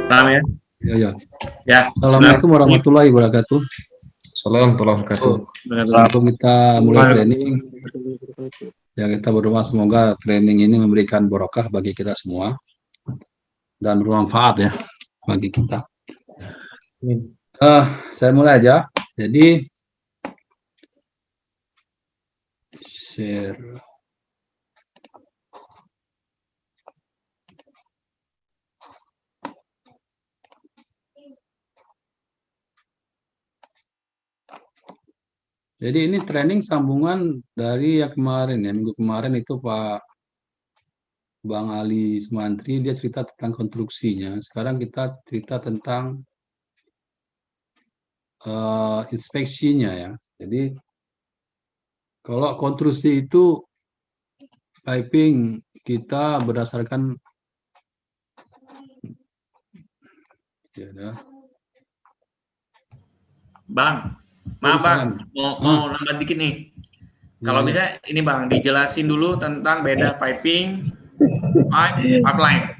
Paham ya? Ya, ya. Ya. Assalamualaikum warahmatullahi wabarakatuh. Assalamualaikum warahmatullahi wabarakatuh. Sebelum kita mulai training, ya kita berdoa semoga training ini memberikan barokah bagi kita semua dan bermanfaat ya bagi kita. Saya mulai aja. Jadi share. Jadi ini training sambungan dari yang kemarin ya, minggu kemarin itu Pak Bang Ali Sumantri, dia cerita tentang konstruksinya. Sekarang kita cerita tentang inspeksinya ya. Jadi kalau konstruksi itu piping kita berdasarkan ya, Bang, maaf Bang, mau nambah dikit nih. Kalau bisa ini Bang, dijelasin dulu tentang beda piping, pipeline.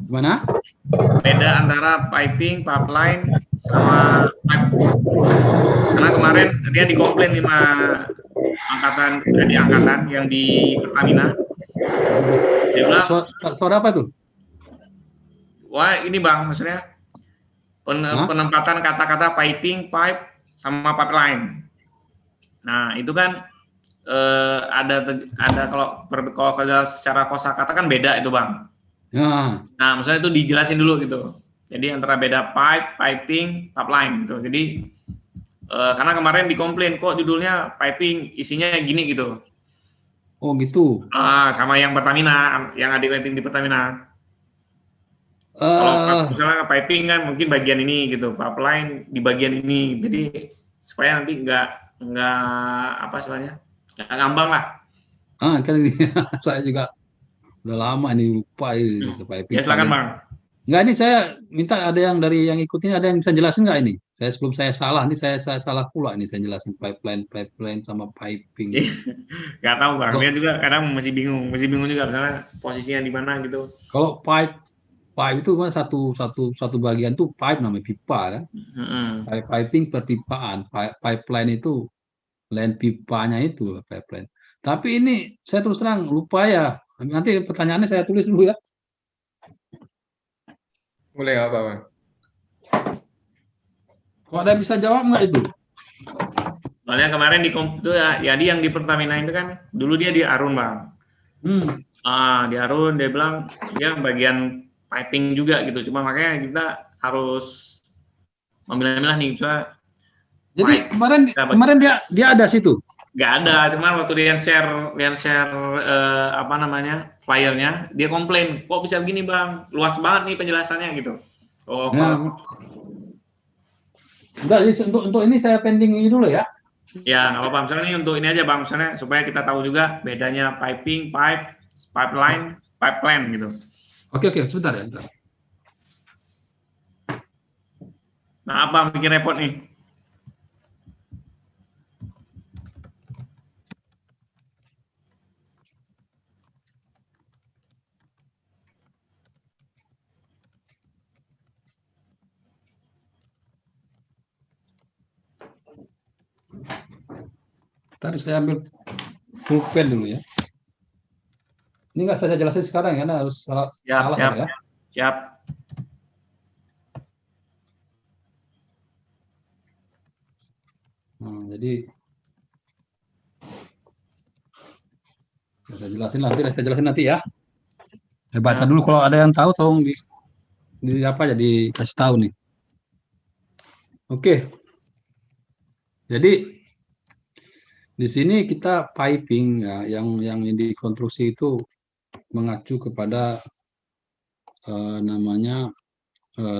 Gimana? Beda antara piping, pipeline, sama pipe. Karena kemarin dia dikomplain sama angkatan yang di Pertamina. Dia bilang, suara apa tuh? Wah ini Bang, maksudnya penempatan kata-kata piping, pipe, sama pipeline. Nah itu kan ada kalau secara kosakata kan beda itu Bang. Ya. Nah maksudnya itu dijelasin dulu gitu. Jadi antara beda pipe, piping, pipeline gitu. Jadi karena kemarin dikomplain kok judulnya piping isinya gini gitu. Oh gitu. Sama yang Pertamina, yang adik rating di Pertamina. Kalau misalnya piping kan mungkin bagian ini gitu, pipeline di bagian ini. Jadi supaya nanti nggak apa istilahnya, nggak ngambang lah. Kan ini saya juga udah lama nih lupa ini piping. Ya silakan Bang. Enggak, ini saya minta ada yang dari yang ikutin, ada yang bisa jelasin nggak ini? Sebelum saya salah, ini saya salah pula nih saya jelasin pipeline sama piping. Nggak tahu Bang, dia juga kadang masih bingung juga misalnya posisinya di mana gitu. Kalau pipe itu kan satu bagian tuh pipe namanya pipa kan. Piping perpipaan, pipeline itu line pipanya itu pipeline. Tapi ini saya terus terang lupa ya. Nanti pertanyaannya saya tulis dulu ya. Boleh apa Bang? Kok ada yang bisa jawab nggak itu? Soalnya kemarin di itu ya, jadi yang di Pertamina itu kan dulu dia di Arun Bang. Di Arun dia bilang dia bagian piping juga gitu. Cuma makanya kita harus memilah-milah nih. Jadi kemarin dia ada situ. Nggak ada, cuma waktu dia share apa namanya flyernya, dia komplain, kok bisa begini Bang, luas banget nih penjelasannya gitu. Untuk ini saya pending ini dulu ya. Ya nggak apa-apa, misalnya ini untuk ini aja Bang, misalnya supaya kita tahu juga bedanya piping, pipeline, pipeline gitu. Oke, sebentar ya. Nah apa bikin repot nih? Tadi saya ambil pulpen dulu ya. Ini nggak saya jelasin sekarang ya, karena harus salah ya. Siap. Jadi saya jelasin nanti ya. Saya baca dulu, kalau ada yang tahu tolong di apa ya, dikasih tahu nih. Oke. Jadi di sini kita piping ya, yang dikonstruksi itu mengacu kepada namanya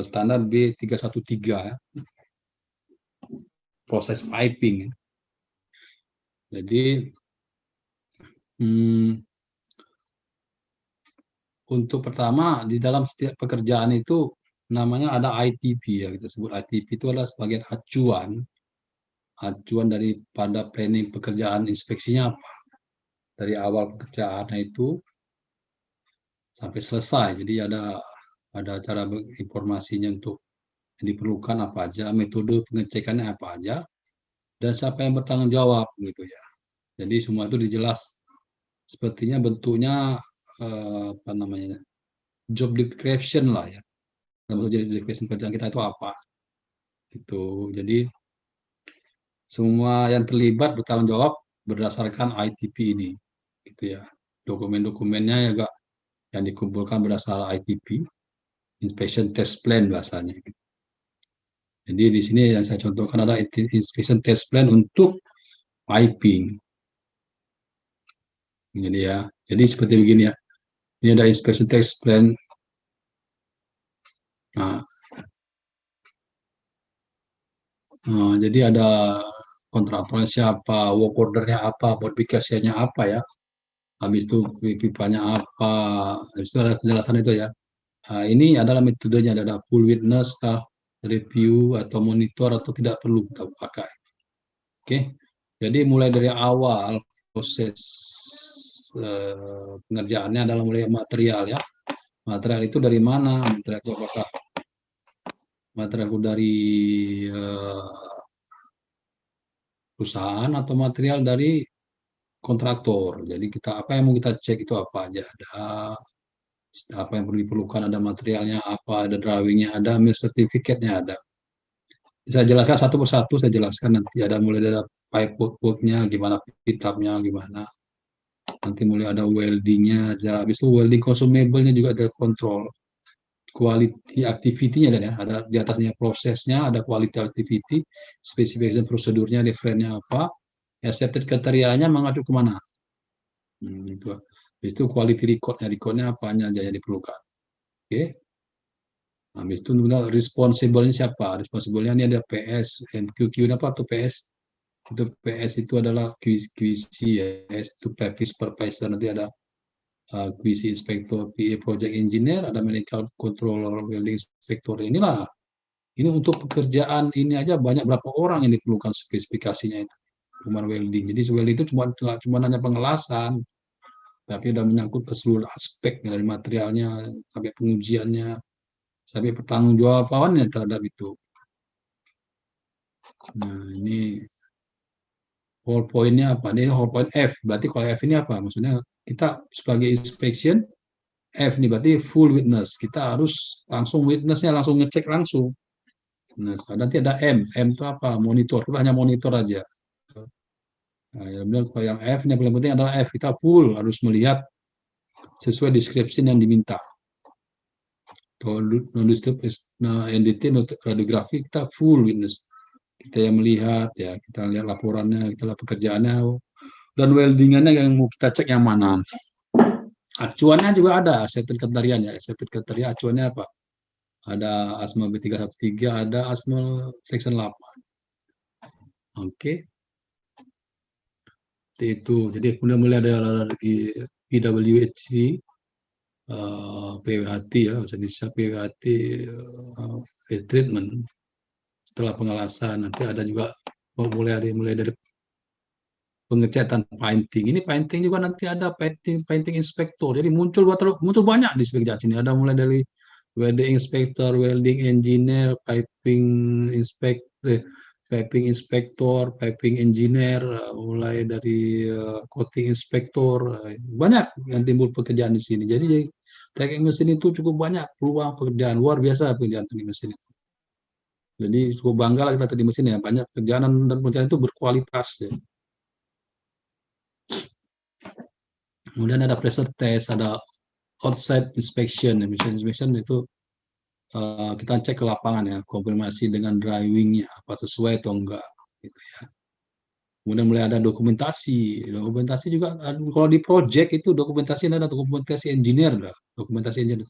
standar B313 ya. Proses piping. Jadi untuk pertama di dalam setiap pekerjaan itu namanya ada ITP ya, kita sebut ITP itu adalah sebagai acuan daripada planning pekerjaan inspeksinya apa, dari awal pekerjaannya itu sampai selesai. Jadi ada ada cara informasinya untuk yang diperlukan apa aja, metode pengecekannya apa aja, dan siapa yang bertanggung jawab gitu ya. Jadi semua itu dijelas. Sepertinya bentuknya apa namanya, job description lah ya. Dalam job description kerjaan kita itu apa? Gitu. Jadi semua yang terlibat bertanggung jawab berdasarkan ITP ini, gitu ya. Dokumen-dokumennya juga yang dikumpulkan berdasarkan ITP, Inspection Test Plan bahasanya. Gitu. Jadi di sini yang saya contohkan ada Inspection Test Plan untuk piping. Jadi ya, jadi seperti begini ya. Ini ada Inspection Test Plan. Nah, jadi ada kontraktornya siapa, work ordernya apa, modifikasinya apa ya. Habis itu pipanya apa, habis itu ada penjelasan itu ya. Ini adalah metodenya, ada full witness kah, review atau monitor atau tidak perlu kita pakai. Oke, jadi mulai dari awal proses pengerjaannya adalah mulai material ya. Material itu dari mana? Material itu apakah material itu dari perusahaan atau material dari kontraktor. Jadi kita apa yang mau kita cek itu apa aja, ada apa yang perlu diperlukan, ada materialnya apa, ada drawingnya, ada mil sertifikatnya ada. Saya jelaskan satu persatu, saya jelaskan nanti ada mulai dari pipe work-nya, gimana fit up-nya, gimana. Nanti mulai ada weldingnya, ada habis itu welding consumable-nya juga ada kontrol. Quality activity-nya ada di atasnya prosesnya, ada quality activity, specification prosedurnya, referennya apa, accepted kriterianya mengacu kemana. Itu. Habis itu quality recordnya apanya aja yang diperlukan. Oke. Habis itu responsible-nya siapa? Responsible-nya ini ada PS, MQQ apa tuh PS? Itu PS itu adalah QC ya, itu PAP supervisor, nanti ada QC inspector, PA project engineer, ada medical controller, welding inspector. Inilah, ini untuk pekerjaan ini aja banyak berapa orang yang diperlukan spesifikasinya itu. Cuma welding. Jadi welding itu cuma hanya pengelasan, tapi udah menyangkut ke seluruh aspek dari materialnya sampai pengujiannya, sampai pertanggungjawabannya terhadap itu. Nah, ini whole point-nya apa? Ini whole point F. Berarti kalau F ini apa? Maksudnya kita sebagai inspection, F ini berarti full witness. Kita harus langsung witness-nya, langsung ngecek langsung. Nah, nanti ada M. M itu apa? Monitor. Kita hanya monitor aja. Nah, kalau yang F, yang paling penting adalah F. Kita full harus melihat sesuai deskripsi yang diminta. NDT, radiografi, kita full witness. Kita yang melihat, ya kita lihat laporannya, kita lihat pekerjaannya, dan weldingannya yang mau kita cek yang mana. Acuannya juga ada, accepted kriterian ya. Accepted kriteria acuannya apa? Ada ASMA B313, ada ASMA Section 8. Oke. Itu. Jadi kemudian mulai ada lagi PWHT, PWHT ya, Indonesia PWHT treatment. Setelah pengelasan nanti ada juga mulai dari pengecatan painting. Ini painting juga nanti ada painting inspector. Jadi muncul banyak di kerjaan sini. Ada mulai dari welding inspector, welding engineer, piping inspector, piping engineer, mulai dari coating inspector. Banyak yang timbul pekerjaan di sini. Jadi teknik mesin itu cukup banyak peluang pekerjaan, luar biasa pekerjaan teknik mesin itu. Jadi cukup bangga lah kita teknik mesin ya, banyak pekerjaan dan pekerjaan itu berkualitas ya. Kemudian ada pressure test, ada outside inspection. Inspection itu kita cek ke lapangan ya, konfirmasi dengan drivingnya apa sesuai atau enggak gitu ya. Kemudian mulai ada dokumentasi. Dokumentasi juga kalau di project itu dokumentasi ada dokumentasi engineer lah, dokumentasi engineer.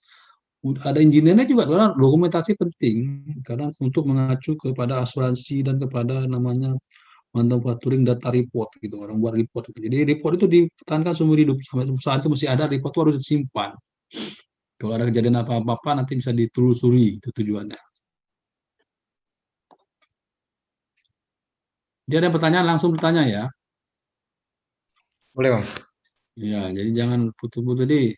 Ada engineer-nya juga karena dokumentasi penting karena untuk mengacu kepada asuransi dan kepada namanya manufacturing data report gitu, orang buat report itu. Jadi report itu dipertahankan seumur hidup, sampai saat itu masih ada report itu harus disimpan. Kalau ada kejadian apa-apa nanti bisa ditelusuri, itu tujuannya. Dia ada pertanyaan langsung bertanya ya. Boleh, Bang. Ya, jadi jangan putus-putus. Jadi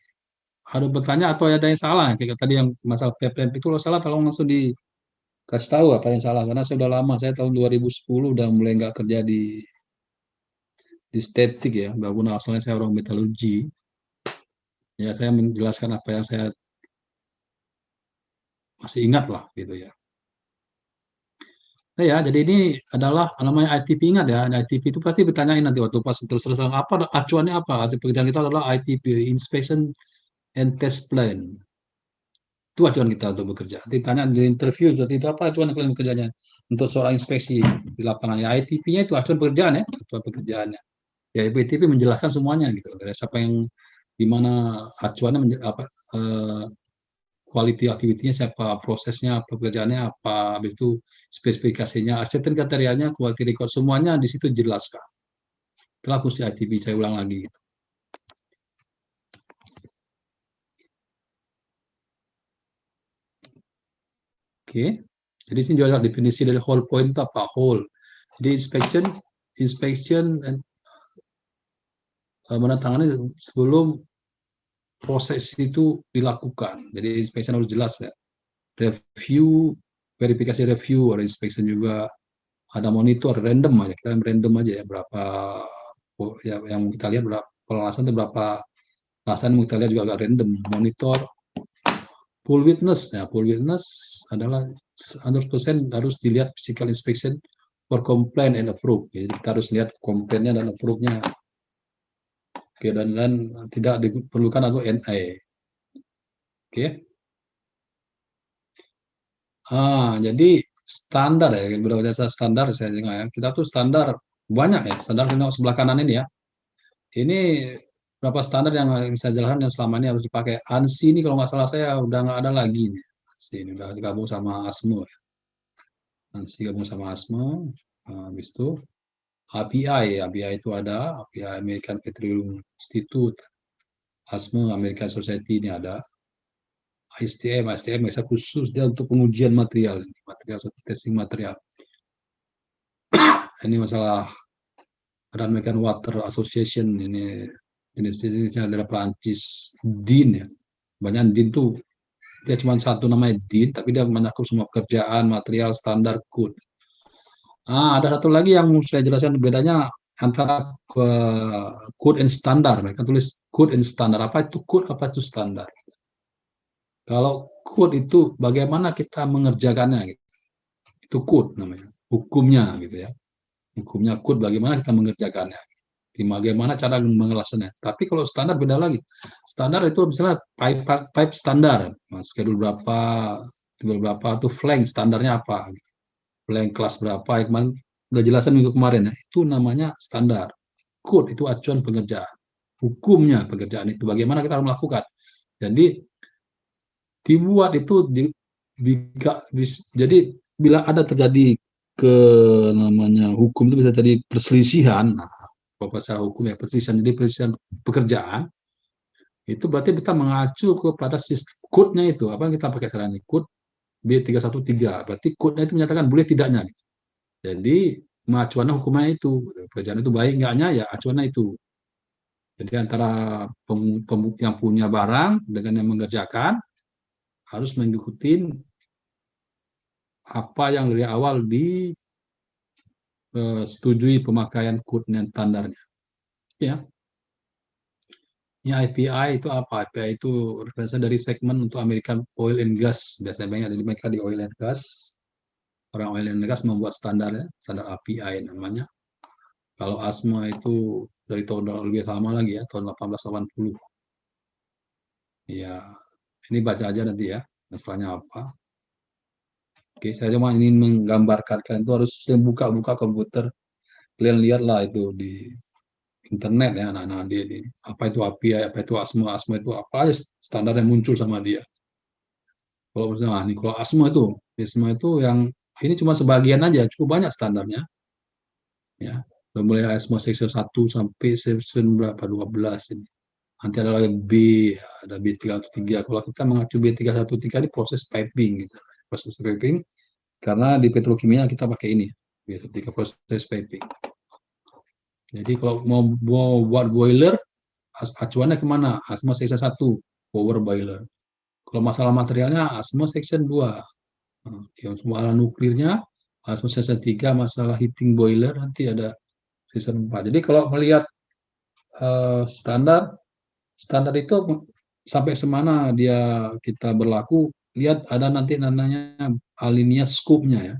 ada bertanya atau ada yang salah kayak tadi yang masalah pipeline itu, kalau salah tolong langsung dikasih tahu apa yang salah, karena saya udah lama, saya tahun 2010 udah mulai nggak kerja di statik ya, bangun asalnya saya orang metalurgi ya, saya menjelaskan apa yang saya masih ingat lah gitu ya. Nah, ya, jadi ini adalah namanya ITP, ingat ya, ITP itu pasti bertanyain nanti waktu pas terus apa acuannya apa. Pekerjaan kita adalah ITP, Inspection and Test Plan. Itu acuan kita untuk bekerja. Ditanya di interview seperti itu, apa acuan kalian bekerjanya untuk seorang inspeksi di lapangan. Ya, ITP-nya itu acuan pekerjaan ya, acuan pekerjaannya. Ya, ITP menjelaskan semuanya gitu. Dari siapa yang di mana acuannya apa quality activity-nya siapa, prosesnya apa, pekerjaannya apa, habis itu spesifikasinya, acceptance kriterianya, quality record, semuanya di situ dijelaskan. Itulah fungsi ITP, saya ulang lagi gitu. Oke. Jadi sini juga definisi dari whole point itu apa? Whole. Jadi inspection menandatangani sebelum proses itu dilakukan. Jadi inspection harus jelas ya. Review, verifikasi review, ada inspection juga, ada monitor, random aja, kita random aja ya, berapa ya, yang kita lihat berapa pelasan itu, berapa pelasan yang kita lihat juga agak random. Monitor, full witness, ya full witness adalah 100% harus dilihat physical inspection for complaint and approve. Jadi kita harus lihat komplainnya dan approve-nya. Oke, dan tidak diperlukan atau NA. Oke. Jadi standar ya, beberapa jasa standar saya dengar ya. Kita tuh standar banyak ya, standar sebelah kanan ini ya. Ini berapa standar yang saya jelaskan yang selama ini harus dipakai. ANSI ini kalau nggak salah saya udah nggak ada lagi nih. ANSI ini udah digabung sama ASMO ya. ANSI gabung sama ASMO. Habis itu API itu ada, API American Petroleum Institute, ASMO American Society ini ada. STM bisa khusus dia untuk pengujian material, testing material. Ini masalah ada American Water Association, ini jenis-jenisnya adalah Perancis, DIN ya. Banyak DIN tuh dia cuma satu namanya DIN, tapi dia mencakup semua pekerjaan, material, standar, code. Ada satu lagi yang saya jelaskan bedanya antara code and standar. Mereka tulis code and standar. Apa itu code, apa itu standar? Kalau code itu bagaimana kita mengerjakannya, gitu. Itu code namanya, hukumnya gitu ya. Hukumnya code bagaimana kita mengerjakannya, bagaimana cara mengelasnya. Tapi kalau standar beda lagi. Standar itu misalnya pipe standar, schedule berapa, tipe berapa, itu flank standarnya apa, flank kelas berapa, kemarin udah jelasin minggu kemarin ya. Itu namanya standar. Code itu acuan pengerjaan. Hukumnya pekerjaan itu bagaimana kita harus melakukan. Jadi dibuat itu jadi bila ada terjadi namanya hukum itu bisa jadi perselisihan. Nah, kalau secara hukum ya perselisihan, jadi perselisihan pekerjaan itu berarti kita mengacu kepada sistem code-nya itu. Apa yang kita pakai sekarang ini? Code B313. Berarti code-nya itu menyatakan boleh tidaknya. Jadi acuannya hukumnya itu. Pekerjaan itu baik enggaknya ya acuannya itu. Jadi antara yang punya barang dengan yang mengerjakan harus mengikuti apa yang dari awal disetujui pemakaian code dan standarnya. Ya. Ini IPI itu apa? IPI itu referensi dari segmen untuk American Oil and Gas. Biasanya banyak dari mereka di oil and gas. Orang oil and gas membuat standarnya, standar API namanya. Kalau ASMA itu dari tahun lebih lama lagi ya, tahun 1880. Ya, ini baca aja nanti ya, masalahnya apa. Oke, saya cuma ingin menggambarkan, kalian itu harus buka-buka komputer, kalian lihatlah itu di internet ya, anak-anak dia, apa itu API, apa itu ASMA itu apa aja standar yang muncul sama dia. Kalau misalnya, kalau ASMA itu yang ini cuma sebagian aja, cukup banyak standarnya. Ya, mulai ASMA section 1 sampai section berapa 12 ini. Nanti ada lagi B, ada B313. Kalau kita mengacu B313 ini proses piping gitu. Proses piping karena di petrokimia kita pakai ini, B3 proses piping. Jadi kalau mau buat boiler, acuannya kemana? ASMA section 1. power boiler. Kalau masalah materialnya ASME section 2. Masalah nuklirnya ASME section 3, masalah heating boiler nanti ada section 4. Jadi kalau melihat standar itu sampai semana dia kita berlaku, lihat ada nanti namanya alinea scope-nya ya.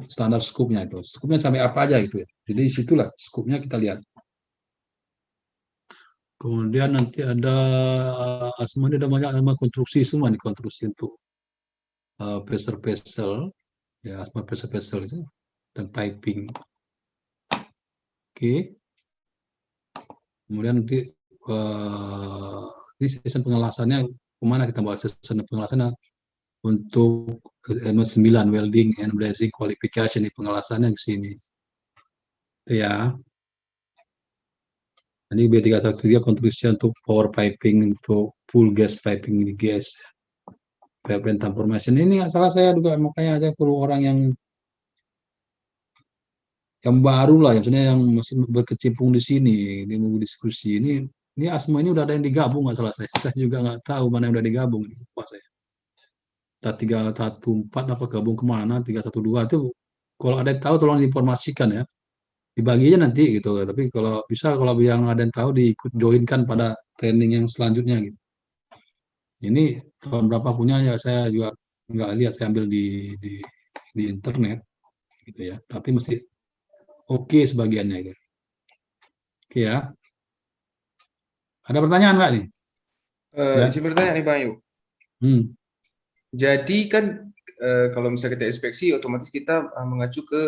Standar scope-nya itu. Scope-nya sampai apa aja gitu ya. Jadi disitulah scope-nya kita lihat. Kemudian nanti ada ASME, ada banyak konstruksi semua nih, konstruksi untuk vessel, ya ASME vessel itu, dan piping. Oke. Kemudian nanti ini season pengelasannya kemana kita bawa season pengelasannya untuk M9 welding and brazing qualification, di pengelasannya ke sini. Ya. Ini B313 konstruksi untuk power piping, untuk full gas piping di gas. Pipeline transformation ini nggak salah saya juga, makanya ada perlu orang yang baru lah, yang sebenarnya yang masih berkecimpung di sini, ini mau diskusi ini ASME ini udah ada yang digabung, nggak salah saya juga nggak tahu mana yang udah digabung, lupa saya. 314 apa gabung kemana, 312 itu kalau ada yang tahu tolong diinformasikan ya, dibaginya nanti gitu. Tapi kalau bisa, kalau yang ada yang tahu diikut joinkan pada training yang selanjutnya gitu. Ini tahun berapa punya ya saya juga nggak lihat, saya ambil di internet gitu ya, tapi mesti oke sebagiannya gitu. Oke ya. Ada pertanyaan nggak nih? Ya. Izin bertanya nih Bang Ayu. Jadi kan kalau misalnya kita inspeksi, otomatis kita mengacu ke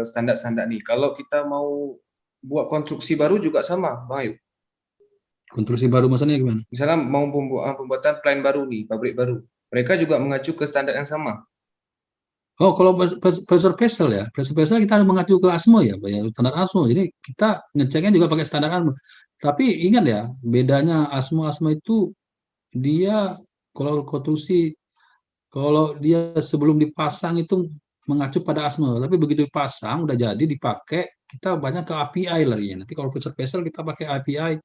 standar-standar nih. Kalau kita mau buat konstruksi baru juga sama, Bang Ayu. Konstruksi baru maksudnya gimana? Misalnya mau pembuatan plan baru nih, pabrik baru. Mereka juga mengacu ke standar yang sama. Oh, kalau pressure vessel ya, pressure vessel kita mengacu ke ASME ya, standar ASME. Jadi kita ngeceknya juga pakai standar ASME. Tapi ingat ya, bedanya ASME itu dia kalau konstruksi, kalau dia sebelum dipasang itu mengacu pada ASME, tapi begitu dipasang udah jadi dipakai, kita banyak ke API larinya. Nanti kalau pressure vessel kita pakai API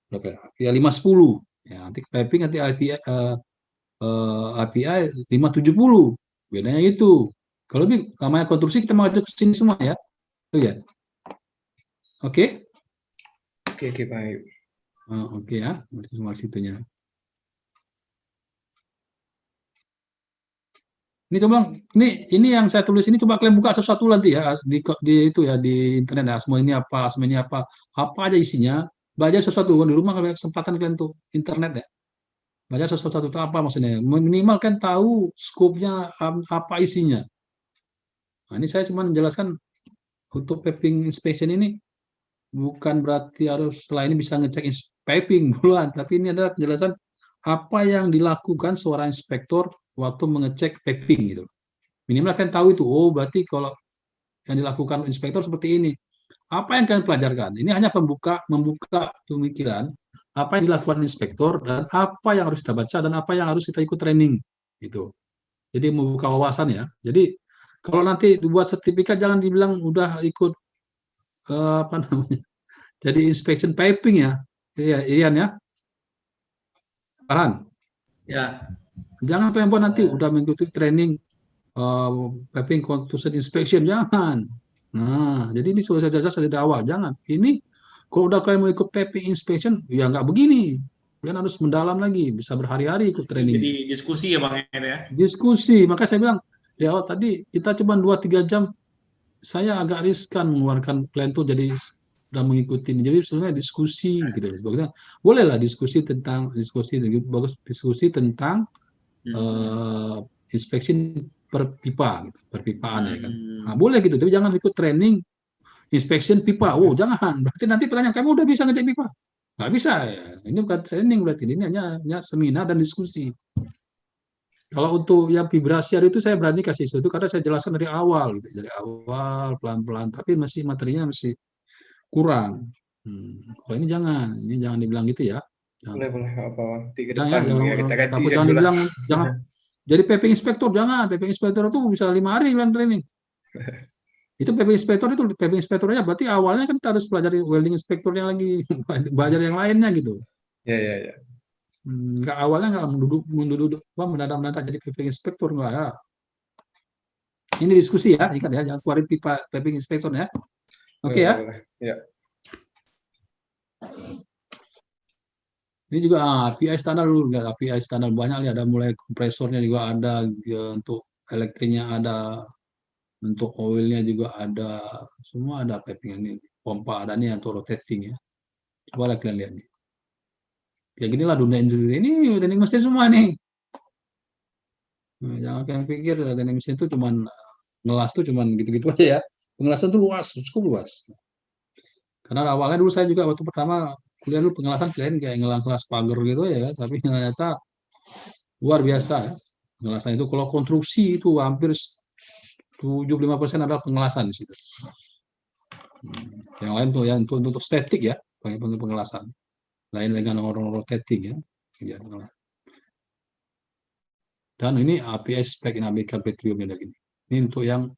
berapa ya? API 510. Ya, nanti piping nanti API 570. Bedanya itu. Kalau lebih namanya konstruksi kita mengacu ke sini semua ya. Oh ya. Oke. Oke, Pak Ayu. Oke ya, maksud itunya. Ini coba, ini yang saya tulis ini coba kalian buka satu-satu nanti ya di itu ya di internet ya. ASME ini apa aja isinya. Baca sesuatu di rumah kalau kesempatan kalian tuh internet ya. Baca sesuatu itu apa maksudnya. Minimal kan tahu skopnya apa isinya. Nah, ini saya cuma menjelaskan untuk piping inspection ini bukan berarti harus setelah ini bisa ngecek piping bulan, tapi ini adalah penjelasan apa yang dilakukan seorang inspektor waktu mengecek piping gitu. Minimal kalian tahu itu. Oh, berarti kalau yang dilakukan inspektor seperti ini. Apa yang kalian pelajarkan? Ini hanya membuka pemikiran apa yang dilakukan inspektor dan apa yang harus kita baca dan apa yang harus kita ikut training gitu. Jadi membuka wawasan ya. Jadi kalau nanti dibuat sertifikat jangan dibilang udah ikut apa namanya? Jadi inspection piping ya. Iya, Ian ya. Farhan. Ya. Jangan pengen buat nanti udah mengikuti training piping construction inspection, jangan. Nah, jadi ini sudah saya jelaskan dari awal, jangan. Ini kalau udah kalian mau ikut piping inspection, ya nggak begini. Kalian harus mendalam lagi, bisa berhari-hari ikut training. Jadi diskusi ya Bang ya. Diskusi, makanya saya bilang di awal tadi kita cuma 2-3 jam. Saya agak riskan mengeluarkan klien tuh jadi sudah mengikuti. Jadi sebenarnya diskusi gitu. Sebagusnya bolehlah diskusi tentang inspeksi per pipa gitu, perpipaan ya kan. Nah, boleh gitu, tapi jangan ikut training inspection pipa. Oh, jangan. Berarti nanti pertanyaan kamu udah bisa ngecek pipa. Nggak bisa ya. Ini bukan training berarti, ini hanya seminar dan diskusi. Kalau untuk yang vibrasi itu saya berani kasih itu karena saya jelaskan dari awal gitu, dari awal pelan-pelan, tapi materinya masih kurang. Kalau ini jangan dibilang gitu ya. Boleh apa ke depan ya, kita ganti jangan dibilang jangan. Jadi piping inspektor jangan, piping inspektor itu bisa 5 hari kalian training. Itu piping inspektornya berarti awalnya kan kita harus pelajari welding inspektornya lagi, belajar yang lainnya gitu. Ya. Nggak, awalnya nggak mendadak jadi piping inspektor, nggak ada. Ini diskusi ya, ingat ya, jangan keluarin pipa piping inspektor ya. Oke ya. Boleh. Ya. Ini juga API standar dulu, nggak API standar banyak nih, ada mulai kompresornya juga ada, ya, untuk elektriknya ada, untuk oilnya juga ada, semua ada piping ini, pompa ada nih untuk rotating ya. Coba kalian lihat nih. Kayak ginilah dunia industri ini, teknik mesin semua nih. Nah, jangan kalian pikir teknik mesin itu cuman ngelas tuh cuman gitu-gitu aja ya. Pengelasan tuh luas, cukup luas. Karena awalnya dulu saya juga waktu pertama kuliah dulu pengelasan kalian kayak ngelas pagar gitu ya kan, tapi ternyata luar biasa ya. Pengelasan itu kalau konstruksi itu hampir 75% adalah pengelasan di situ. Yang lain tuh ya untuk statik ya, untuk pengelasan. Lain dengan orang rotating ya. Dan ini API spek, ini ABK Petrium lagi. Ini untuk yang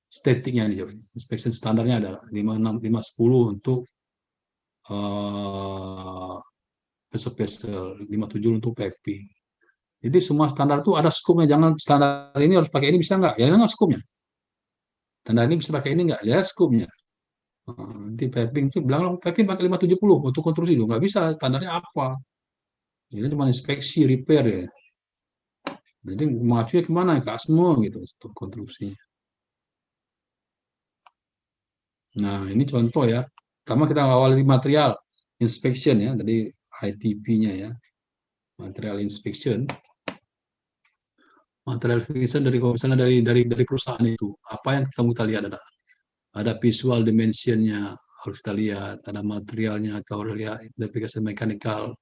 statiknya nih, inspection standarnya adalah 56, 510 untuk vessel, 57 untuk piping. Jadi semua standar itu ada skupnya, jangan standar ini harus pakai ini bisa nggak? Ya nggak skupnya. Standar ini bisa pakai ini nggak? Ya skupnya. Nanti piping itu bilang piping pakai 570 untuk konstruksi loh, nggak bisa, standarnya apa? Itu cuma inspeksi, repair ya. Jadi mengacunya kemana? Ke ASME gitu untuk konstruksinya. Nah ini contoh ya. Pertama kita awali material inspection ya, tadi ITP-nya ya, material inspection. Material inspection dari misalnya dari perusahaan itu, apa yang kita lihat ada visual dimensionnya harus kita lihat, ada materialnya atau lihat application mechanical,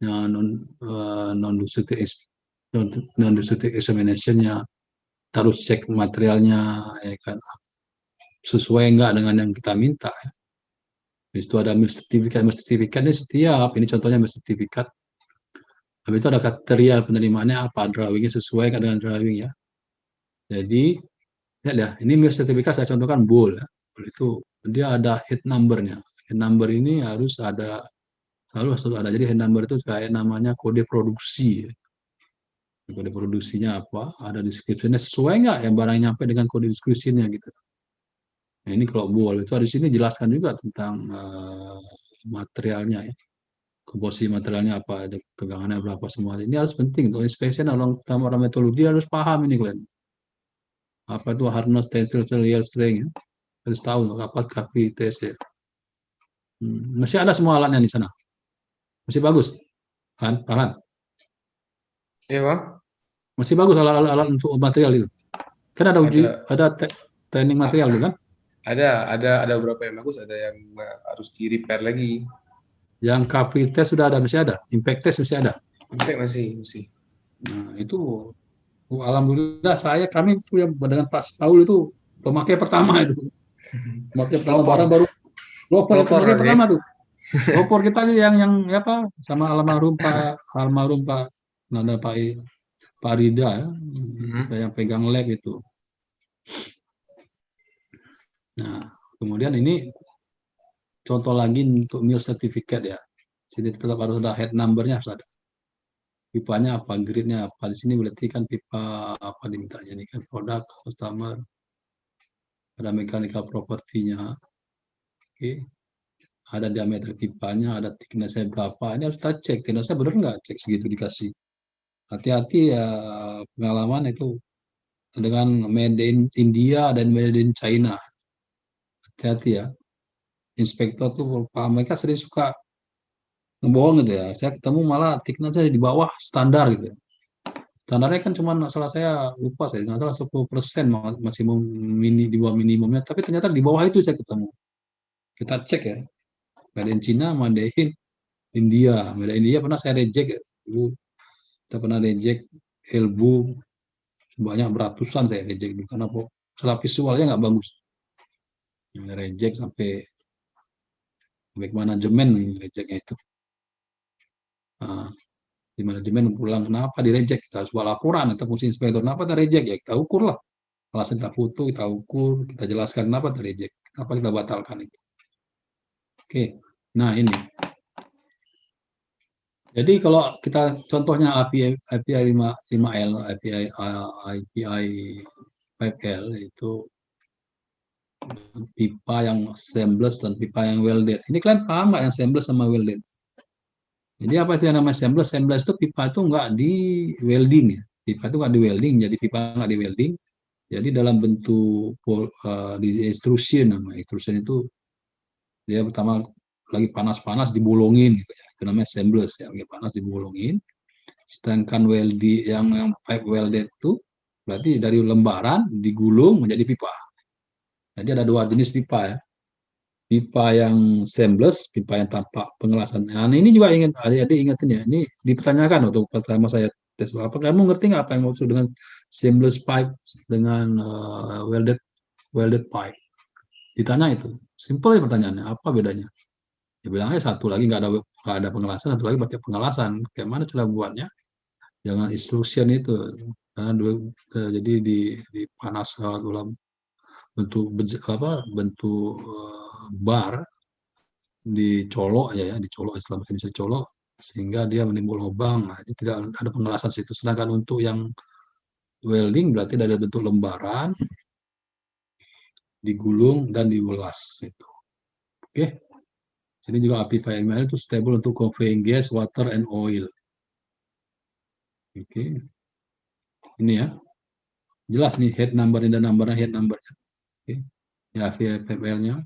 non destructive examination-nya, harus cek materialnya ya kan, sesuai enggak dengan yang kita minta ya. Itu ada mil sertifikatnya setiap, ini contohnya mil sertifikat. Habis itu ada kriteria penerimaannya apa, drawingnya sesuai dengan drawing ya. Jadi lihat ya, ini mil sertifikat saya contohkan bowl ya. Bowl itu dia ada head number-nya. Head number ini harus ada, selalu ada. Jadi head number itu kayak namanya kode produksi ya. Kode produksinya apa, ada deskripsinya sesuai nggak yang barang nyampe dengan kode deskripsinya gitu. Nah, ini kalau bowl itu di sini jelaskan juga tentang materialnya ya. Komposisi materialnya apa, ada tegangannya berapa, semua. Ini harus penting untuk inspection, orang metodologi harus paham ini kalian. Apa itu hardness, tensile, yield strength ya. Harus tahu apa KPITS ya. Masih ada semua alatnya di sana. Masih bagus. Kan, Farhan? Iya, Bang. Masih bagus alat-alat untuk material itu. Kan ada training material itu kan? Ada beberapa yang bagus, ada yang harus di repair lagi. Yang KP test sudah ada, masih ada. Impact test masih ada. Impact masih. Nah, itu alhamdulillah kami itu yang dengan Pak Paul itu pemakai pertama itu. Pemakai pertama barang baru pemakai pertama tuh. Lopor kita yang apa sama almarhum Pak Nanda Pak Rida ya, yang pegang lab itu. Nah, kemudian ini contoh lagi untuk mil certificate ya. Sini tetap harus ada head number-nya, harus ada. Pipanya apa, grade-nya apa. Di sini berarti kan pipa apa dimintanya nih kan, produk, customer, ada mechanical property-nya. Oke. Ada diameter pipanya, ada thickness-nya berapa. Ini harus kita cek, thickness-nya benar nggak? Cek segitu dikasih. Hati-hati ya, pengalaman itu dengan made in India dan made in China. Hati-hati ya. Inspektor tuh mereka sering suka ngebohong gitu ya. Saya ketemu malah thickness-nya di bawah standar gitu ya. Standarnya kan cuma salah saya lupa, saya nggak salah 10% maksimum di bawah minimumnya, tapi ternyata di bawah itu saya ketemu. Kita cek ya. Made in China, made in India. Made in India pernah saya reject ya. Dulu kita pernah reject elbow banyak beratusan, saya reject dulu karena salah visualnya nggak bagus. Reject sampai manajemen rejectnya itu. Nah, di manajemen pulang kenapa di reject, kita harus buat laporan atau fungsi inspektor kenapa kita reject ya, kita ukur lah, alasan kita foto, kita ukur, kita jelaskan kenapa kita reject, kenapa kita batalkan itu. Oke, nah ini Jadi kalau kita contohnya API 5L, API 5L itu pipa yang seamless dan pipa yang welded. Ini kalian paham nggak yang seamless sama welded? Jadi apa itu yang namanya seamless? Seamless itu pipa itu nggak di welding ya. Pipa itu nggak di welding, jadi pipa nggak di welding. Jadi dalam bentuk di extrusion, nama extrusion itu dia pertama lagi panas-panas dibolongin gitu ya. Itu namanya seamless ya, lagi panas dibolongin. Sedangkan yang pipe welded itu berarti dari lembaran digulung menjadi pipa. Jadi ada dua jenis pipa ya. Pipa yang seamless, pipa yang tanpa pengelasan. Nah, ini juga adik-adik ingetin ya. Ini dipertanyakan waktu pertama saya tes. Apa kamu ngerti nggak apa yang maksud dengan seamless pipe dengan welded pipe? Ditanya itu. Simple ya pertanyaannya. Apa bedanya? Dia bilang satu lagi nggak ada pengelasan, satu lagi pakai pengelasan. Kayak mana cara buatnya? Jangan extrusion itu. Karena jadi dipanas dalam bentuk bar dicolok ya, dicolok Islam bisa dicolok sehingga dia menimbul lubang. Nah, jadi tidak ada pengelasan situ. Sedangkan untuk yang welding berarti dari bentuk lembaran digulung dan diulas itu. Oke. Jadi juga api PML itu stable untuk conveying gas, water, and oil. Oke. Ini ya. Jelas nih head number dan numbernya head numbernya. Oke. Ya PML-nya.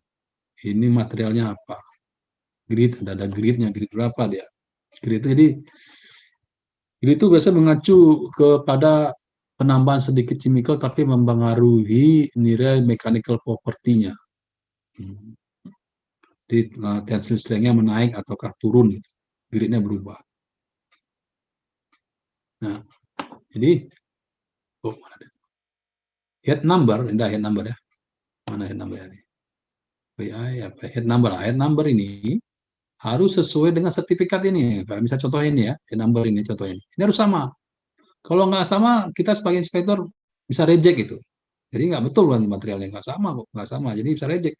Ini materialnya apa? Grid, ada gridnya, grid berapa dia? Grid itu itu biasanya mengacu kepada penambahan sedikit chemical tapi mempengaruhi nilai mechanical property-nya. Jadi tensile strength-nya menaik ataukah turun, gridnya berubah. Nah, jadi mana ada? Head number, ini head number ya. Mana head number ini? PI apa? Head number. Head number ini harus sesuai dengan sertifikat ini. Bisa contoh ini ya, head number ini contohnya. Ini harus sama. Kalau nggak sama, kita sebagai inspektor bisa reject itu. Jadi nggak betul kan materialnya nggak sama kok, nggak sama. Jadi bisa reject.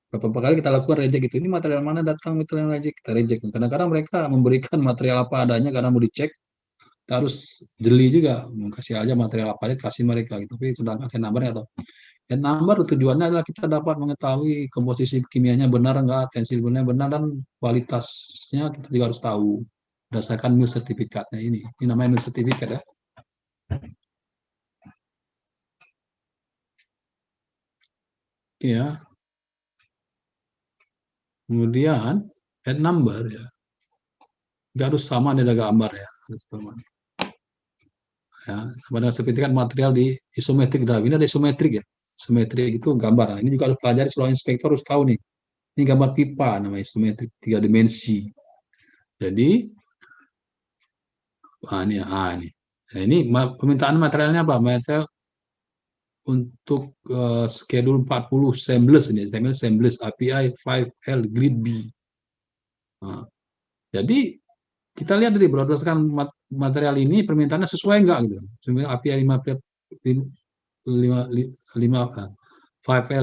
Beberapa kali kita lakukan reject itu. Ini material mana datang, material reject, kita reject. Kadang-kadang mereka memberikan material apa adanya karena mau dicek. Kita harus jeli juga, kasih aja material apa aja kasih mereka gitu. Tapi sedangkan hand number atau hand number tujuannya adalah kita dapat mengetahui komposisi kimianya benar enggak, tensilnya benar dan kualitasnya kita juga harus tahu berdasarkan mil sertifikatnya ini. Ini namanya mil sertifikat ya. Oke ya. Kemudian head number ya. Enggak harus sama nih ada gambar ya. Ya, sama dengan sertifikat material di isometrik dalam. Ini ada isometrik ya. Isometrik itu gambar. Nah, ini juga harus pelajari seluruh inspektor harus tahu nih. Ini gambar pipa namanya isometrik 3 dimensi. Jadi ini. Nah, ini permintaan materialnya apa? Material untuk schedule 40 seamless ini, seamless API 5L grid B. Nah, jadi kita lihat dari berdasarkan material ini permintaannya sesuai enggak gitu. Sebenarnya API 5L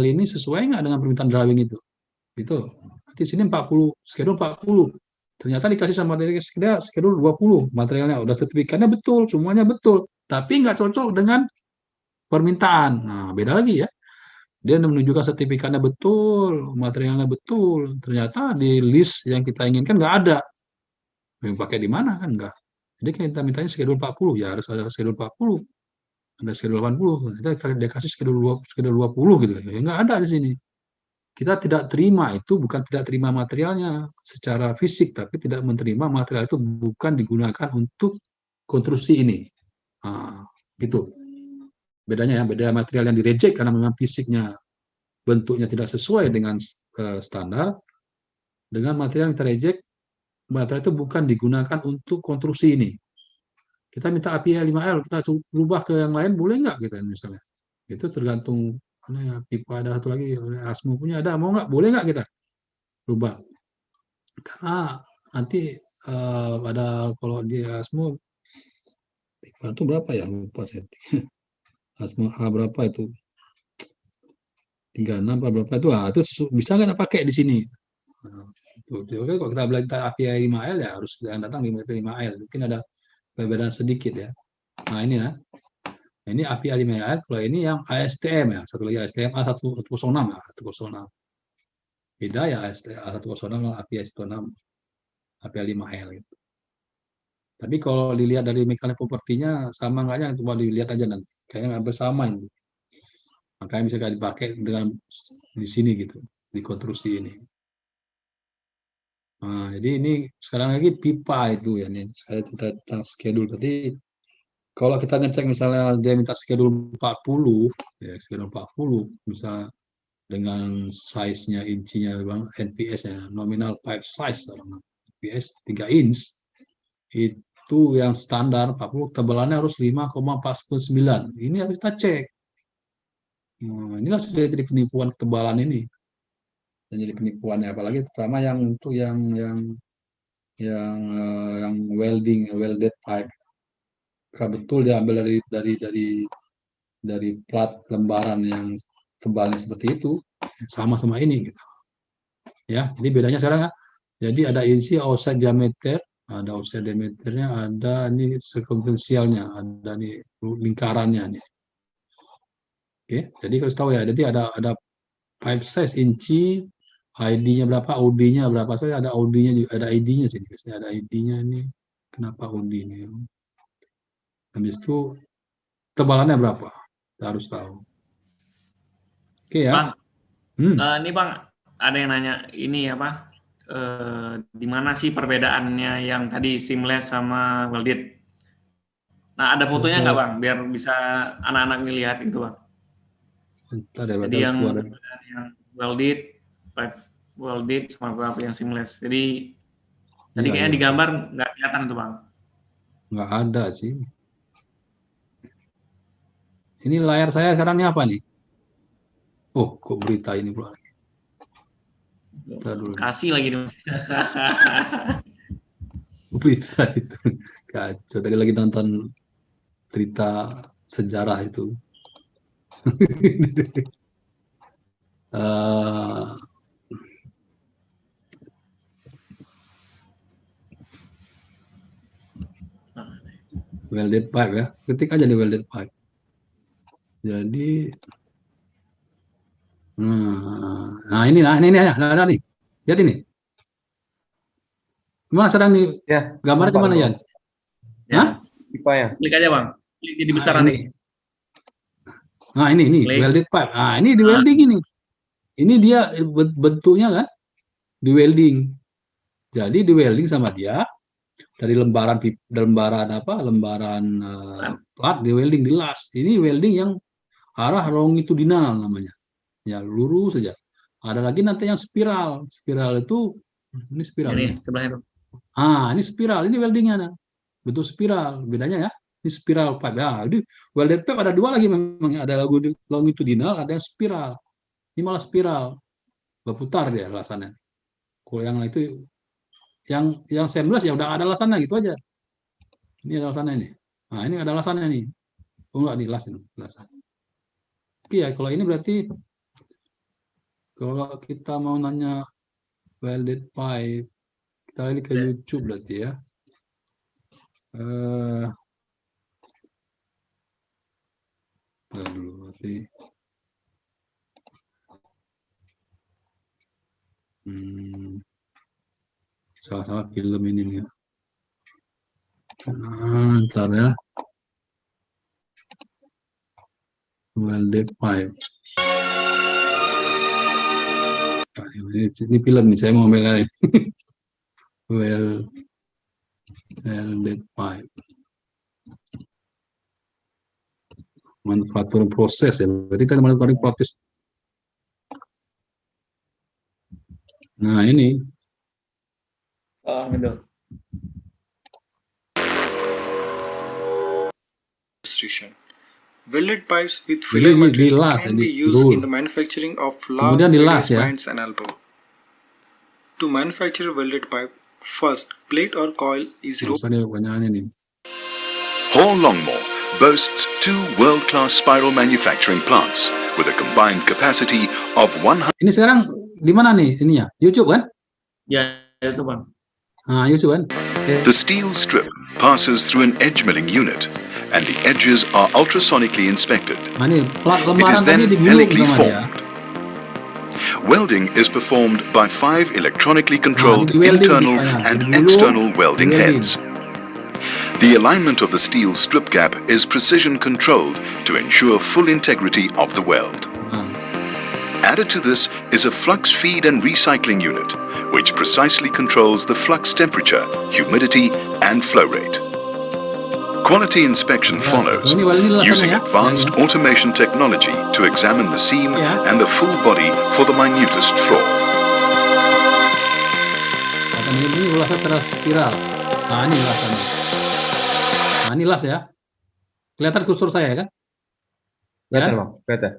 ini sesuai enggak dengan permintaan drawing itu. Gitu. Nanti sini 40, schedule 40. Ternyata dikasih sama dari schedule 20 materialnya. Udah sertifikatnya betul, semuanya betul. Tapi nggak cocok dengan permintaan. Nah, beda lagi ya. Dia menunjukkan sertifikatnya betul, materialnya betul. Ternyata di list yang kita inginkan nggak ada. Yang pakai di mana kan enggak. Jadi kita mintanya schedule 40, ya harus ada schedule 40. Ada schedule 80. Dia kasih schedule 20 gitu. Ya nggak ada di sini. Kita tidak terima itu bukan tidak terima materialnya secara fisik, tapi tidak menerima material itu bukan digunakan untuk konstruksi ini. Nah, gitu. Bedanya ya, beda material yang direject karena memang fisiknya bentuknya tidak sesuai dengan standar, dengan material yang tereject, material itu bukan digunakan untuk konstruksi ini. Kita minta API 5L, kita rubah ke yang lain, boleh nggak kita misalnya? Itu tergantung mana ya, pipa ada satu lagi, ASMO punya ada, mau nggak? Boleh nggak kita rubah? Karena nanti pada kalau di ASMO pipa itu berapa ya? Lupa saya. ASMO A berapa itu? 36 apa berapa itu? Itu bisa nggak pakai di sini? Oke, kalau kita belajar API 5L ya harus yang datang 5L. Mungkin ada perbedaan sedikit ya. Nah ini ya. Ini API 5L. Kalau ini yang ASTM ya. Satu lagi ASTM A106 ya. 106. Beda ya A106 sama API 106. API 5L gitu. Tapi kalau dilihat dari mekanik propertinya sama enggaknya coba dilihat aja nanti. Kayaknya hampir sama ini. Makanya bisa dipakai dengan di sini gitu, di konstruksi ini. Nah, jadi ini sekarang lagi pipa itu ya nih. Saya cerita tentang schedule. Berarti kalau kita ngecek misalnya dia minta schedule 40, ya schedule 40 misalnya dengan size-nya incinya Bang, NPS-nya nominal pipe size NPS 3 inch itu yang standar 40 tebalannya harus 5,49. Ini harus kita cek. Nah, inilah jadi penipuan ketebalan ini. Dan jadi penipuannya apalagi terutama yang untuk yang welded pipe. Kalau betul diambil dari plat lembaran yang tebalnya seperti itu, sama ini gitu. Ya, jadi bedanya sekarang ya. Jadi ada inci offset diameter, ada offset diameternya, ada ini circumferentialnya, ada nih lingkarannya nih. Oke, jadi harus tahu ya. Jadi ada pipe size inci, ID-nya berapa, OD-nya berapa. Soalnya ada OD-nya juga, ada ID-nya sih. Biasanya ada ID-nya ini. Kenapa OD ini? Habis itu tebalannya berapa? Kita harus tahu. Oke ya. Bang, ini Bang, ada yang nanya ini apa? Di mana sih perbedaannya yang tadi seamless sama welded? Nah, ada fotonya nggak Bang? Biar bisa anak-anak ngelihat itu Bang. Bentar ya, Jadi yang welded sama berapa yang seamless. Jadi tadi kayaknya di gambar nggak kelihatan tuh Bang. Nggak ada sih. Ini layar saya sekarang ini apa nih? Oh, kok berita ini pula lagi. Kasih lagi nih. Berita itu kacau. Tadi lagi nonton cerita sejarah itu. Welded pipe ya, ketik aja di welded pipe. Jadi, nah ini ya, lihat ini. Gimana sedang nih? Ya, gambar kemana Yan? Ya. Pipa ya. Klik aja Bang. Klik jadi besar nanti. Nah ini welded pipe. Nah ini di welding ini. Ini dia bentuknya kan di welding. Jadi di welding sama dia dari lembaran plat di welding di las. Ini welding yang arah longitudinal namanya. Ya lurus saja. Ada lagi nanti yang spiral. Spiral itu ini spiral. Ini sebelah itu. Ini spiral. Ini weldingnya. Bentuk spiral. Bedanya ya. Ini spiral pipe. Ya, ini welded pipe ada dua lagi memang. Ada longitudinal, ada yang spiral. Ini malah spiral. Berputar dia alasannya. Kalau yang itu yang seamless ya udah ada alasannya gitu aja. Ini ada alasannya ini. Nah, ini ada alasannya nih. Oh enggak, di las ini. Iya, kalau ini berarti kalau kita mau nanya welded pipe, kita lagi ke YouTube berarti ya. Dulu berarti. Salah film ini nih. Ntar ya. Welded pipe. Ini film nih, saya mau belain. Welded pipe. Manufacturing proses ya. Berarti kan manufacturing proses. Nah ini. Gitu. Restriction. Welded pipes with filler material can be used in the manufacturing of long bands and elbow. To manufacture a welded pipe, first plate or coil is Hall Longmore boasts 2 world-class spiral manufacturing plants with a combined capacity of 100. Ini sekarang di mana nih ininya? YouTube kan? Ya, itu Bang. Nah, itu kan. The steel strip passes through an edge milling unit, and the edges are ultrasonically inspected. Nah, ini It lembaran is tadi then digulung helically sama dia. formed. Welding is performed by 5 electronically controlled di welding internal pipanya. and Digulung, external welding di-welding. heads. The alignment of the steel strip gap is precision controlled to ensure full integrity of the weld. Nah, Added to this is a flux feed and recycling unit, which precisely controls the flux temperature, humidity, and flow rate. Quality inspection follows, ini welding langsung using ya. advanced automation technology to examine the seam Ya. and the full body for the minutest flaw. Akan ini ulasan secara spiral. Nah, ini ulasannya. Nah, ini las ya. Kelihatan kursor saya kan? Kelihatan Bang, kelihatan.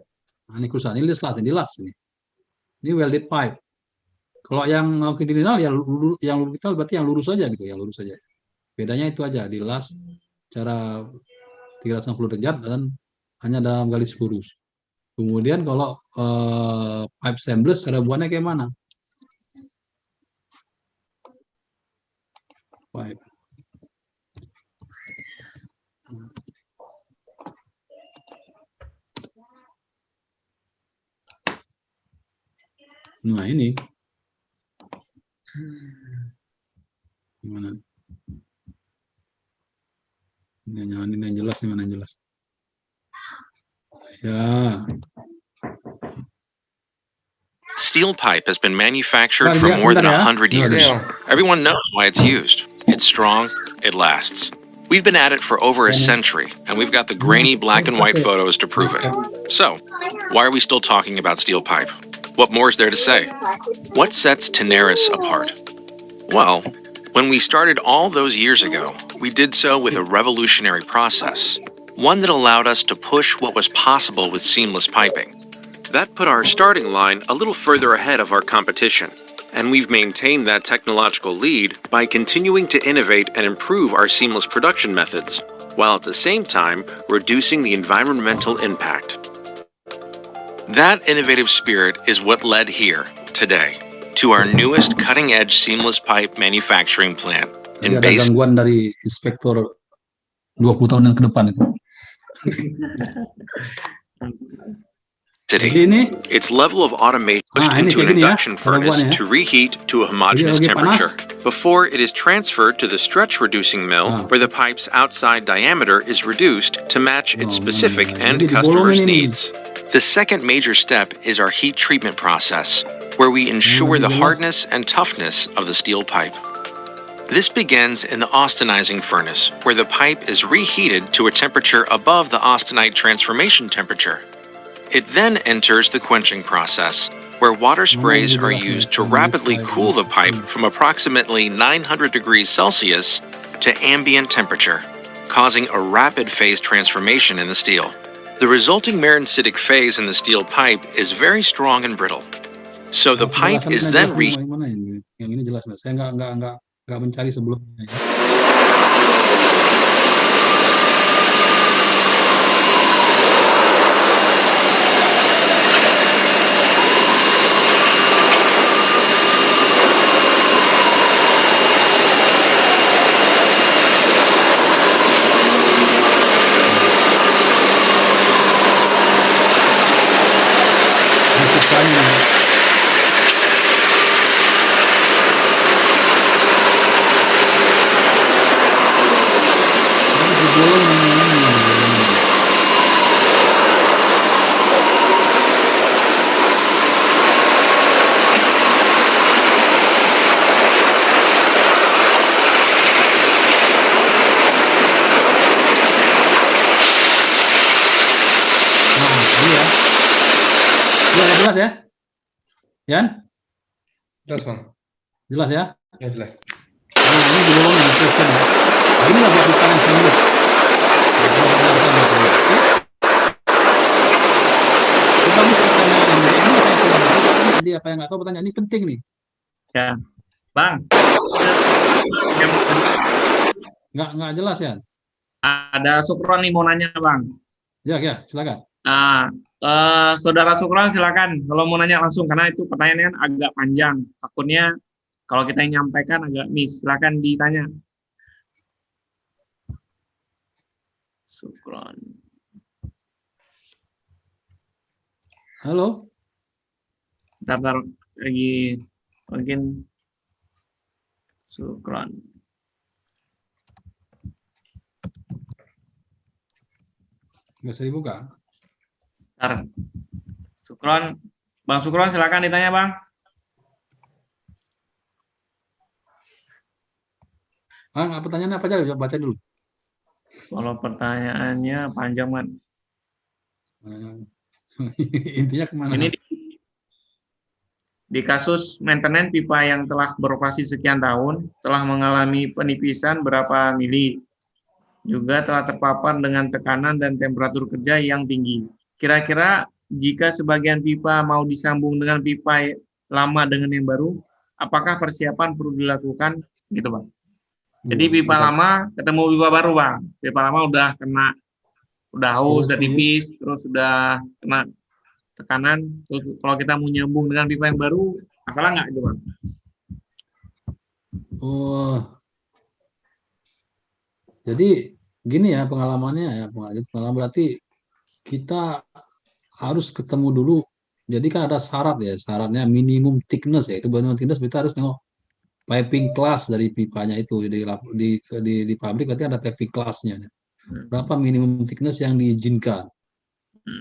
Nah, ini kursor, ini las ini. Ini welded pipe. Kalau yang longitudinal ya yang longitudinal berarti yang lurus saja gitu, yang lurus saja. Bedanya itu aja, dilas cara 360 derajat dan hanya dalam garis lurus. Kemudian kalau pipe seamless cara buatnya kayak mana? Pipe. Nah, ini gimana? Ini yang jelas, ini mana yang jelas? Ya. Steel pipe has been manufactured for more than 100 years. Everyone knows why it's used. It's strong, it lasts. We've been at it for over a century, and we've got the grainy black and white photos to prove it. So, why are we still talking about steel pipe? What more is there to say? What sets Tenaris apart? Well, when we started all those years ago, we did so with a revolutionary process, one that allowed us to push what was possible with seamless piping. That put our starting line a little further ahead of our competition, and we've maintained that technological lead by continuing to innovate and improve our seamless production methods, while at the same time reducing the environmental impact. That innovative spirit is what led here, today, to our newest cutting-edge seamless pipe manufacturing plant in Ada gangguan dari inspektor 20 tahun yang ke depan itu. Its level of automation pushed into an induction furnace to reheat to a homogeneous temperature before it is transferred to the stretch reducing mill where the pipe's outside diameter is reduced to match its specific end customer's needs. The second major step is our heat treatment process, where we ensure the hardness and toughness of the steel pipe. This begins in the austenizing furnace, where the pipe is reheated to a temperature above the austenite transformation temperature. It then enters the quenching process, where water sprays are used to rapidly cool the pipe from approximately 900 degrees Celsius to ambient temperature, causing a rapid phase transformation in the steel. The resulting merincitic phase in the steel pipe is very strong and brittle. So the pipe is then Yang ini jelas, saya nggak mencari sebelumnya. Jelas ya? Yan? Jelas Bang. Jelas ya? Ya jelas. Nah, ini di bawah yang session. Nah, inilah buat pipa yang seamless. Kita bisa pertanyaan ini saya sudah jadi apa yang nggak tahu pertanyaan ini penting nih. Ya, Bang. Nggak jelas ya? Ada Sukron nih mau nanya Bang. Ya, silakan. Saudara Sukron silakan kalau mau nanya langsung karena itu pertanyaannya kan agak panjang. Takutnya Kalau kita yang nyampaikan agak miss, silakan ditanya. Syukron. Halo. Bentar lagi mungkin. Syukron. Nggak bisa dibuka. Bentar. Syukron. Bang Syukron, silakan ditanya, Bang. Pertanyaannya apa aja? Baca dulu. Kalau pertanyaannya panjang, Man. Intinya kemana? Ini di kasus maintenance pipa yang telah beroperasi sekian tahun, telah mengalami penipisan berapa mili, juga telah terpapar dengan tekanan dan temperatur kerja yang tinggi. Kira-kira jika sebagian pipa mau disambung dengan pipa lama dengan yang baru, apakah persiapan perlu dilakukan? Gitu, Bang. Jadi pipa lama ketemu pipa baru, Bang. Pipa lama udah kena, udah haus, udah tipis, terus udah kena tekanan. Terus kalau kita mau nyambung dengan pipa yang baru, masalah nggak itu, Bang? Oh, jadi gini ya pengalamannya ya, pengalaman berarti kita harus ketemu dulu. Jadi kan ada syarat ya, syaratnya minimum thickness ya. Itu minimum thickness kita harus nengok piping class dari pipanya itu di pabrik berarti ada piping classnya. Berapa minimum thickness yang diizinkan?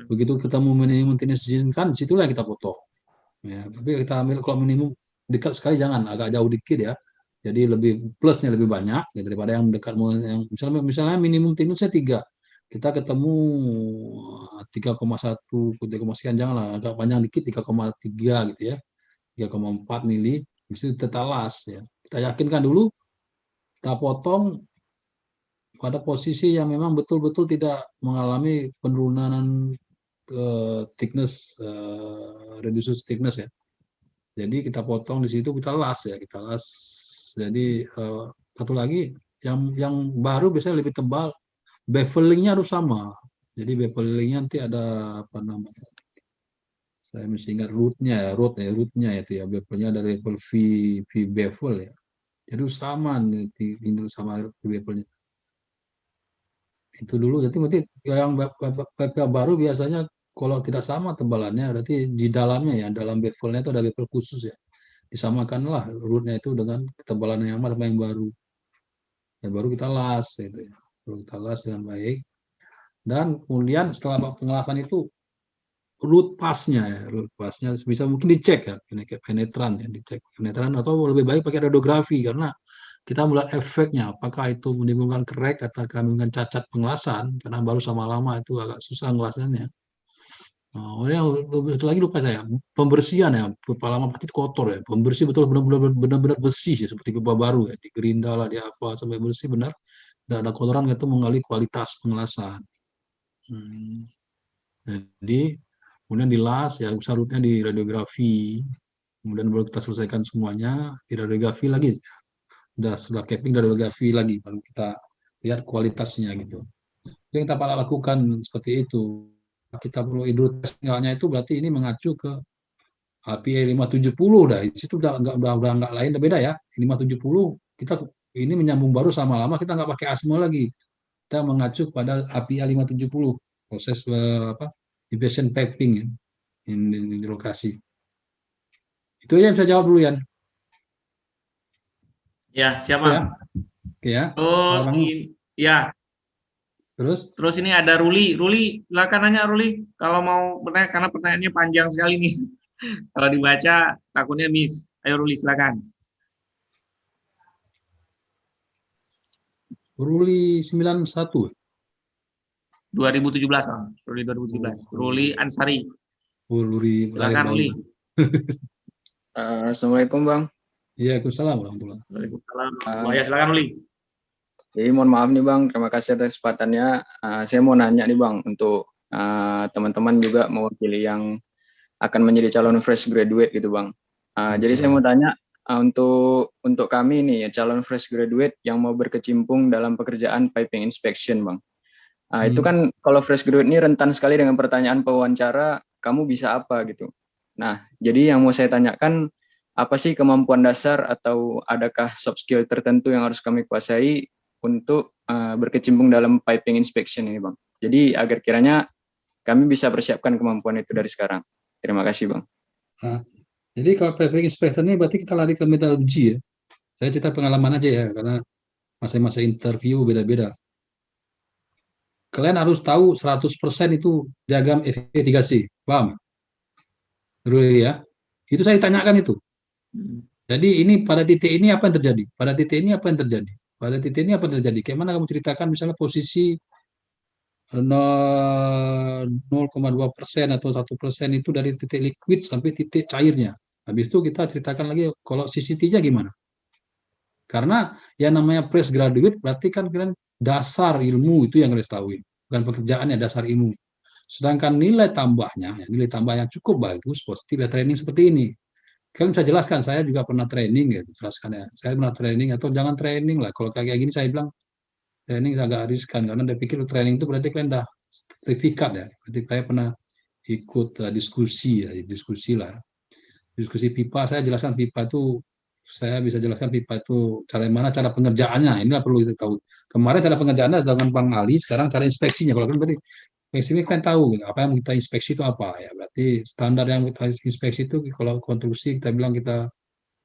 Begitu ketemu minimum thickness diizinkan, situlah kita potong. Ya, tapi kita ambil kalau minimum dekat sekali jangan, agak jauh dikit ya. Jadi lebih plusnya lebih banyak ya, daripada yang dekat yang misalnya minimum thicknessnya 3. Kita ketemu 3,1, 3, sekian janganlah, agak panjang dikit 3,3 gitu ya. 3,4 mili. Itu kita las ya. Kita yakinkan dulu, kita potong pada posisi yang memang betul-betul tidak mengalami penurunan thickness, reduce thickness ya. Jadi kita potong di situ, kita las ya, kita las. Jadi satu lagi yang baru biasanya lebih tebal, bevelingnya harus sama. Jadi bevelingnya nanti ada apa namanya? Saya mesti ingat rootnya itu ya, bevelnya dari level V bevel ya. Jadi sama nanti ini sama bevelnya. Itu dulu. Jadi yang bevel baru biasanya kalau tidak sama tebalannya, berarti di dalamnya ya, dalam bevelnya itu ada bevel khusus ya. Disamakanlah rootnya itu dengan ketebalan yang sama yang baru. Dan baru kita las gitu ya. Baru kita las dengan baik. Dan kemudian setelah pengelasan itu root pasnya ya, root pasnya bisa mungkin dicek ya, penetran ya, dicek penetran atau lebih baik pakai radiografi karena kita melihat efeknya apakah itu menimbulkan crack atau menimbulkan cacat pengelasan karena baru sama lama itu agak susah ngelasannya. Satu lagi lupa saya, pembersihan ya, pipa lama pasti kotor ya, pembersih betul benar-benar bersih ya, seperti pipa baru ya, digerinda lah, di apa sampai bersih benar, tidak ada kotoran itu mengalih kualitas pengelasan. Jadi kemudian dilas ya, usah di radiografi, kemudian baru kita selesaikan semuanya di radiografi lagi, udah setelah capping radiografi lagi, baru kita lihat kualitasnya gitu. Yang kita lakukan seperti itu. Kita perlu hidrotestingnya itu berarti ini mengacu ke API 570 dah. Di situ udah nggak lain, udah beda ya. 570 kita ini menyambung baru sama lama, kita nggak pakai ASME lagi. Kita mengacu pada API 570 proses inversion piping ya, di lokasi. Itu aja yang bisa jawab dulu, Yan. Ya, siapa? Ya. Ya. Oh, ya. Terus ini ada Ruli. Ruli, silakan nanya Ruli. Kalau mau bertanya, karena pertanyaannya panjang sekali nih. Kalau dibaca, takutnya miss. Ayo Ruli, silakan. Ruli 91. 2017, Bang. Ruli 2017. Ruli Ansari. Ruli. Silakan Ruli. Assalamualaikum, Bang. Iya, Waalaikumsalam warahmatullahi. Waalaikumsalam. Ya, silakan Ruli. Jadi mohon maaf nih Bang, terima kasih atas kesempatannya. Saya mau nanya nih Bang, untuk teman-teman juga mewakili yang akan menjadi calon fresh graduate gitu Bang. Jadi saya mau tanya untuk kami nih calon fresh graduate yang mau berkecimpung dalam pekerjaan piping inspection Bang. Itu kan kalau fresh graduate ini rentan sekali dengan pertanyaan pewawancara, kamu bisa apa gitu. Nah, jadi yang mau saya tanyakan, apa sih kemampuan dasar atau adakah soft skill tertentu yang harus kami kuasai untuk berkecimpung dalam piping inspection ini, Bang. Jadi agar kiranya kami bisa persiapkan kemampuan itu dari sekarang. Terima kasih, Bang. Nah, jadi kalau piping inspection ini berarti kita lari ke metodologi ya. Saya cerita pengalaman aja ya, karena masa-masa interview beda-beda. Kalian harus tahu 100% itu diagram FV3C, paham? Terus ya, itu saya tanyakan itu. Jadi ini pada titik ini apa yang terjadi? Pada titik ini apa yang terjadi? Pada titik ini apa yang terjadi? Kayak mana kamu ceritakan misalnya posisi 0,2% atau 1% itu dari titik liquid sampai titik cairnya. Habis itu kita ceritakan lagi kalau CCT-nya gimana? Karena yang namanya fresh graduate berarti kan kalian dasar ilmu itu yang kalian tahu, bukan pekerjaannya, dasar ilmu. Sedangkan nilai tambahnya, nilai tambah yang cukup bagus, positif ya training seperti ini. Kalian bisa jelaskan, saya juga pernah training ya, jelaskan ya. Saya pernah training atau jangan training lah. Kalau kayak gini saya bilang training agak riskan karena dia pikir training itu berarti kalian dah sertifikat ya. Berarti saya pernah ikut diskusi ya, diskusi lah. Diskusi pipa, saya jelaskan pipa itu, saya bisa jelaskan pipa itu mana cara pengerjaannya. Inilah perlu kita tahu. Kemarin cara pengerjaannya dengan Bang Ali, sekarang cara inspeksinya. Kalau kan berarti inspeksi kan tahu apa yang kita inspeksi itu apa ya. Berarti standar yang kita inspeksi itu kalau konstruksi kita bilang kita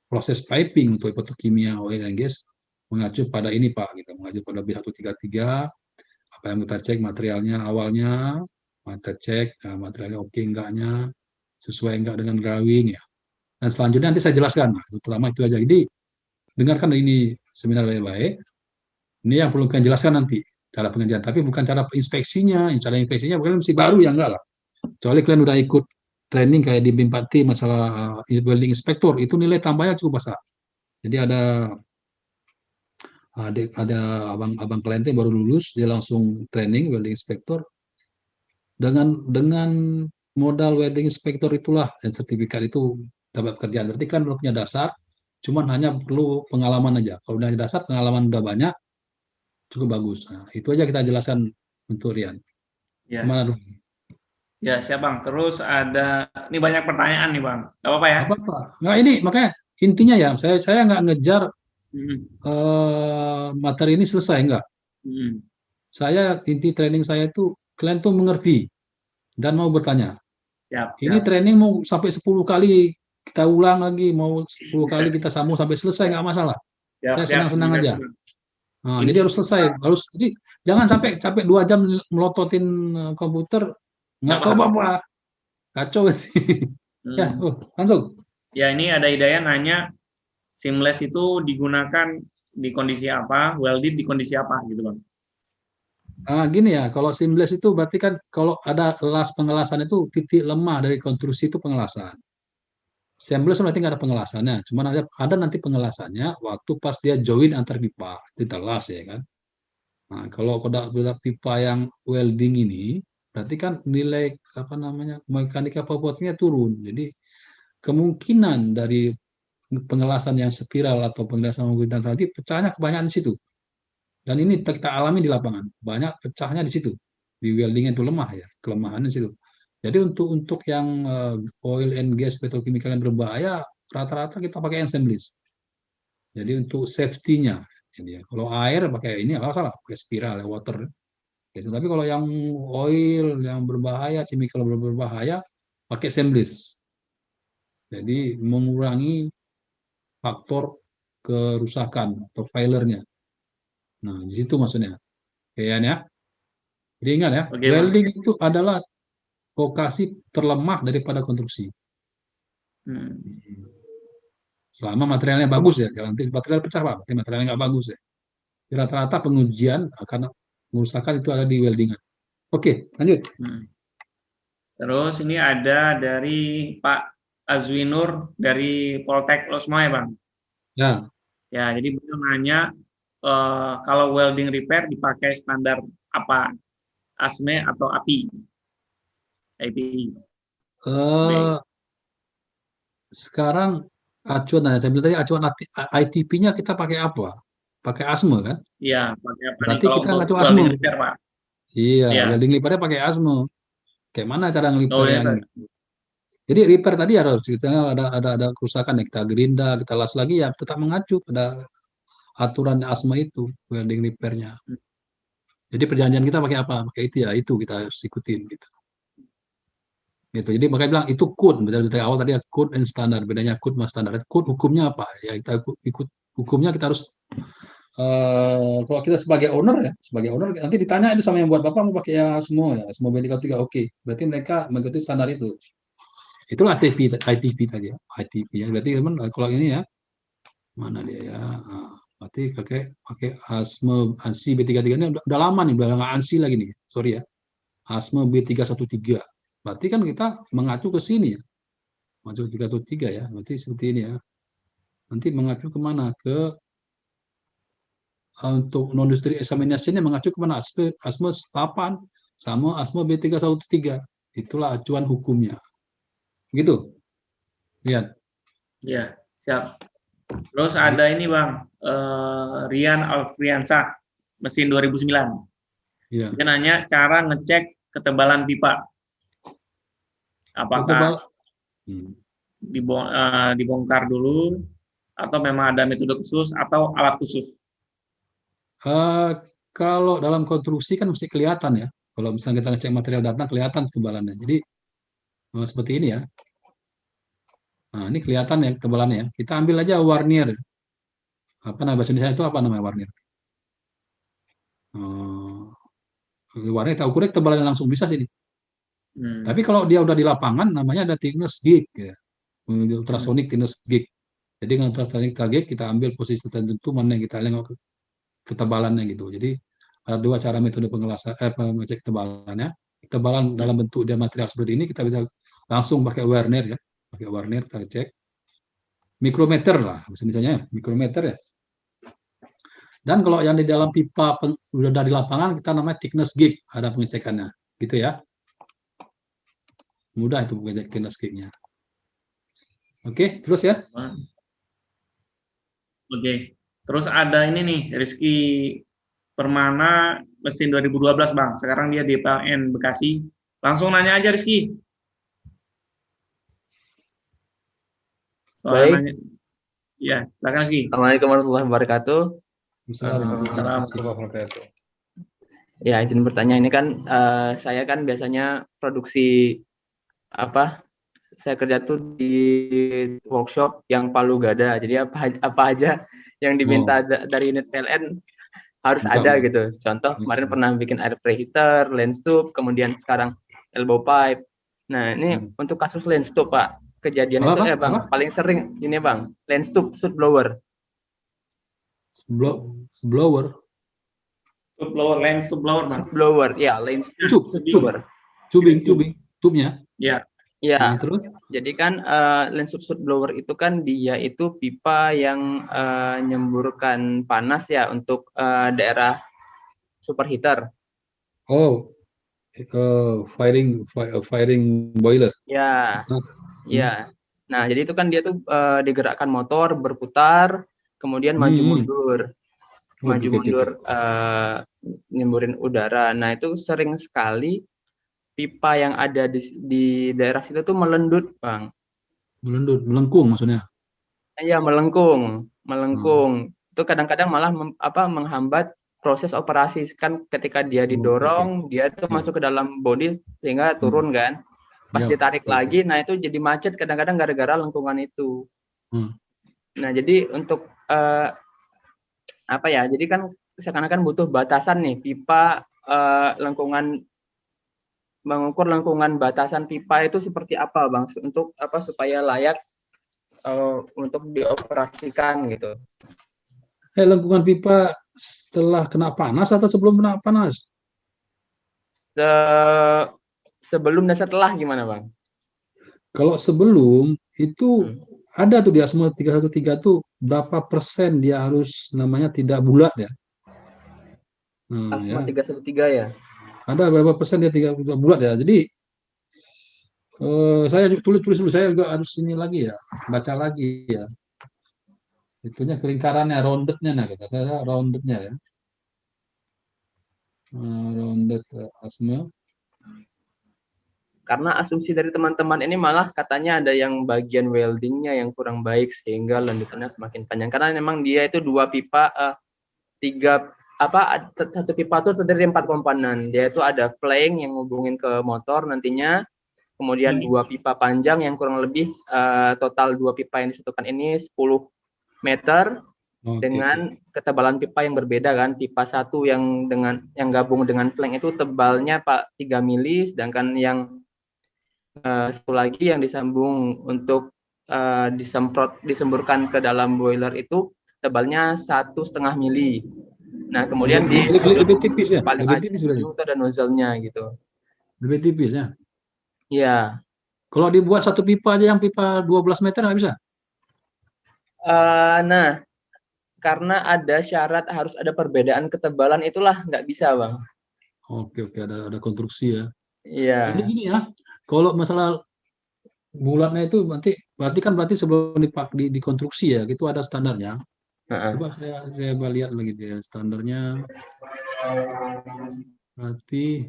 proses piping untuk petrokimia oil and gas mengacu pada ini Pak, kita mengacu pada B133. Apa yang kita cek materialnya awalnya, kita cek materialnya oke enggaknya, sesuai enggak dengan drawing ya. Dan selanjutnya nanti saya jelaskan, nah, terutama itu aja. Jadi dengarkan ini seminar baik-baik. Ini yang perlu kalian jelaskan nanti cara pengerjaan, tapi bukan cara inspeksinya. Cara inspeksinya bukan mesti baru ya enggak lah. Kecuali kalian udah ikut training kayak di BIM4T masalah welding inspector, itu nilai tambahnya cukup besar. Jadi ada abang klien yang baru lulus, dia langsung training welding inspector. Dengan modal welding inspector itulah dan sertifikat itu dapat pekerjaan. Berarti kan belum punya dasar, cuman hanya perlu pengalaman aja. Kalau udah dasar, pengalaman udah banyak, cukup bagus. Nah, itu aja kita jelaskan untuk Rian. Ya. Gimana tuh? Ya, siap Bang. Terus ada, ini banyak pertanyaan nih Bang. Gak apa-apa ya? Apa-apa. Nggak, ini makanya intinya ya, saya nggak ngejar materi ini selesai, enggak. Saya, inti training saya itu, kalian tuh mengerti dan mau bertanya. Ini training mau sampai 10 kali kita ulang lagi, mau 10 kali kita sambung sampai selesai, nggak masalah. Saya senang-senang aja. Nah, jadi harus selesai, jadi jangan sampai 2 jam melototin komputer, nggak tahu apa-apa, kacau. Ya, langsung. Ya, ini ada Hidayah nanya, seamless itu digunakan di kondisi apa, welded di kondisi apa gitu Bang? Gini ya, kalau seamless itu berarti kan kalau ada las pengelasan itu titik lemah dari konstruksi itu pengelasan. Seamless berarti nggak ada pengelasannya, cuman ada nanti pengelasannya waktu pas dia join antar pipa, titik las ya kan. Nah, kalau pipa yang welding ini, berarti kan nilai mekanika popotnya turun. Jadi kemungkinan dari pengelasan yang spiral atau pengelasan menggunakan tadi pecahnya kebanyakan di situ. Dan ini kita alami di lapangan, banyak pecahnya di situ. Di welding itu lemah ya, kelemahannya di situ. Jadi untuk yang oil and gas petrokimia yang berbahaya, rata-rata kita pakai seamless. Jadi untuk safety-nya, jadi kalau air pakai ini apa salah, pakai spiral ya, water. Gitu. Tapi kalau yang oil yang berbahaya, chemical berbahaya, pakai seamless. Jadi mengurangi faktor kerusakan atau failure-nya. Nah, di situ maksudnya. Kayaknya ya. Jadi ingat ya, welding itu adalah lokasi terlemah daripada konstruksi. Selama materialnya bagus ya, nanti material pecah Pak, berarti materialnya nggak bagus ya. Rata-rata pengujian akan mengusahakan itu ada di weldingan. Oke, lanjut. Terus ini ada dari Pak Azwinur dari Poltek Losma ya Bang? Ya. Ya, jadi beliau nanya kalau welding repair dipakai standar apa? ASME atau API? API. Sekarang acuan, saya bilang tadi acuan ITP-nya kita pakai apa? Pakai ASME kan? Iya, pakai apa? Berarti kita ngacu ASME. Repair, Pak. Iya, welding repairnya pakai ASME. Kayak mana cara ngelipar yang Jadi repair tadi harus ceritanya ada kerusakan ya kita gerinda, kita las lagi ya tetap mengacu pada aturan asma itu welding repairnya. Jadi perjanjian kita pakai apa? Pakai itu ya, itu kita harus ikutin gitu. Gitu. Jadi makanya bilang itu code, dari awal tadi ya code dan standar. Bedanya code sama standar. Code hukumnya apa? Ya kita ikut hukumnya kita harus kalau kita sebagai owner nanti ditanya itu sama yang buat bapak mau pakai ya semua B33 oke. Berarti mereka mengikuti standar itu. Itulah ITP tadi ya. ITP ya. Berarti teman kalau ini ya mana dia ya? Berarti pakai ASME ANSI B33 ini udah lama nih, udah nggak ANSI lagi nih. Sorry ya. ASME B313. Berarti kan kita mengacu ke sini ya. Mengacu ke 313 ya. Berarti seperti ini ya. Nanti mengacu kemana? Untuk non-industri examination-nya mengacu kemana? ASME 8 sama ASME B313. Itulah acuan hukumnya. Gitu. Lihat. Ya, siap. Terus ada ini Bang, Rian Alfriansah, mesin 2009. Ya. Dia nanya cara ngecek ketebalan pipa. Apakah dibongkar dulu, atau memang ada metode khusus atau alat khusus? Kalau dalam konstruksi kan mesti kelihatan ya. Kalau misalnya kita ngecek material datang kelihatan ketebalannya. Jadi seperti ini ya. Nah, ini kelihatan ya ketebalannya ya. Kita ambil aja warnier. Apa nama bahasa Indonesia itu apa namanya warnier? Warnier kita ukurnya ketebalannya langsung bisa sini. Tapi kalau dia udah di lapangan namanya ada thickness gauge ya. Ultrasonic thickness gauge. Jadi dengan ultrasonic gauge kita ambil posisi tertentu mana yang kita lihat ketebalannya gitu. Jadi ada dua cara metode pengecek ketebalannya. Ketebalan dalam bentuk dia material seperti ini kita bisa langsung pakai warnier ya. Pakai warnier kita cek. Mikrometer lah misalnya mikrometer ya. Dan kalau yang di dalam pipa udah di lapangan kita namanya thickness gauge, ada pengecekannya gitu ya. Mudah itu mengecek thickness gauge-nya. Oke, terus ya. Oke. Terus ada ini nih, Rizky Permana, mesin 2012 Bang. Sekarang dia di PLN Bekasi. Langsung nanya aja Rizky. Baik. Nanya. Ya, silakan Rizky. Assalamualaikum warahmatullahi wabarakatuh. Ya, izin bertanya, ini kan saya kan biasanya produksi saya kerja tuh di workshop yang Palu Gada. Jadi apa aja yang diminta dari unit PLN harus ada gitu. Contoh kemarin pernah bikin air preheater, lens tube, kemudian sekarang elbow pipe. Nah, ini untuk kasus lens tube, Pak. Kejadian itu ya, Bang. Paling sering ini, Bang. Lens tube soot blower. Blower. Soot blower, lens tube blower, Bang. Blower, ya, lens tube blower. Tubing, tubnya. Ya. Ya. Nah, terus? Jadi kan lens tube soot blower itu kan dia itu pipa yang nyemburkan panas ya untuk daerah superheater. Oh, firing boiler. Ya, ya. Nah, jadi itu kan dia tuh digerakkan motor berputar, kemudian maju mundur, nyemburin udara. Nah, itu sering sekali pipa yang ada di daerah situ tuh melendut, Bang. Melendut, melengkung maksudnya? Iya, melengkung. Itu kadang-kadang malah menghambat proses operasi. Kan ketika dia didorong, dia tuh masuk ke dalam bodi sehingga turun kan. Pas ditarik lagi, nah itu jadi macet kadang-kadang gara-gara lengkungan itu. Nah, jadi untuk jadi kan seakan-akan butuh batasan nih, pipa mengukur lengkungan batasan pipa itu seperti apa, Bang, untuk supaya layak untuk dioperasikan gitu. Lengkungan pipa setelah kena panas atau sebelum kena panas? Sebelum dan setelah gimana, Bang? Kalau sebelum itu ada tuh di ASME 313 tuh berapa persen dia harus namanya tidak bulat ya. ASME 313 ya. Ada berapa persen dia tidak bulat ya. Jadi saya tulis dulu, saya juga harus ini lagi ya, baca lagi ya. Itunya kelingkarannya, roundednya nah kata saya roundednya ya. Rounded ASME. karena asumsi dari teman-teman ini malah katanya ada yang bagian weldingnya yang kurang baik sehingga lanjutannya semakin panjang. Karena memang dia itu dua pipa, satu pipa itu terdiri dari 4 komponen. Dia itu ada flank yang hubungin ke motor nantinya, kemudian 2 pipa panjang yang kurang lebih total 2 pipa yang disatukan ini 10 meter. Dengan ketebalan pipa yang berbeda kan, pipa 1 yang gabung dengan flank itu tebalnya 3 mili, sedangkan yang satu lagi yang disambung untuk disemburkan ke dalam boiler itu tebalnya 1,5 mili. Nah kemudian lebih tipis ya, paling lebih tipis itu ada nozzle-nya gitu. Lebih tipis ya. Iya. Kalau dibuat satu pipa aja yang pipa 12 meter nggak bisa? Nah, karena ada syarat harus ada perbedaan ketebalan itulah nggak bisa, Bang. Oke, ada konstruksi ya. Iya. Jadi gini ya, kalau masalah bulatnya itu berarti sebelum dikonstruksi ya, gitu ada standarnya. Coba saya lihat lagi dia standarnya. Berarti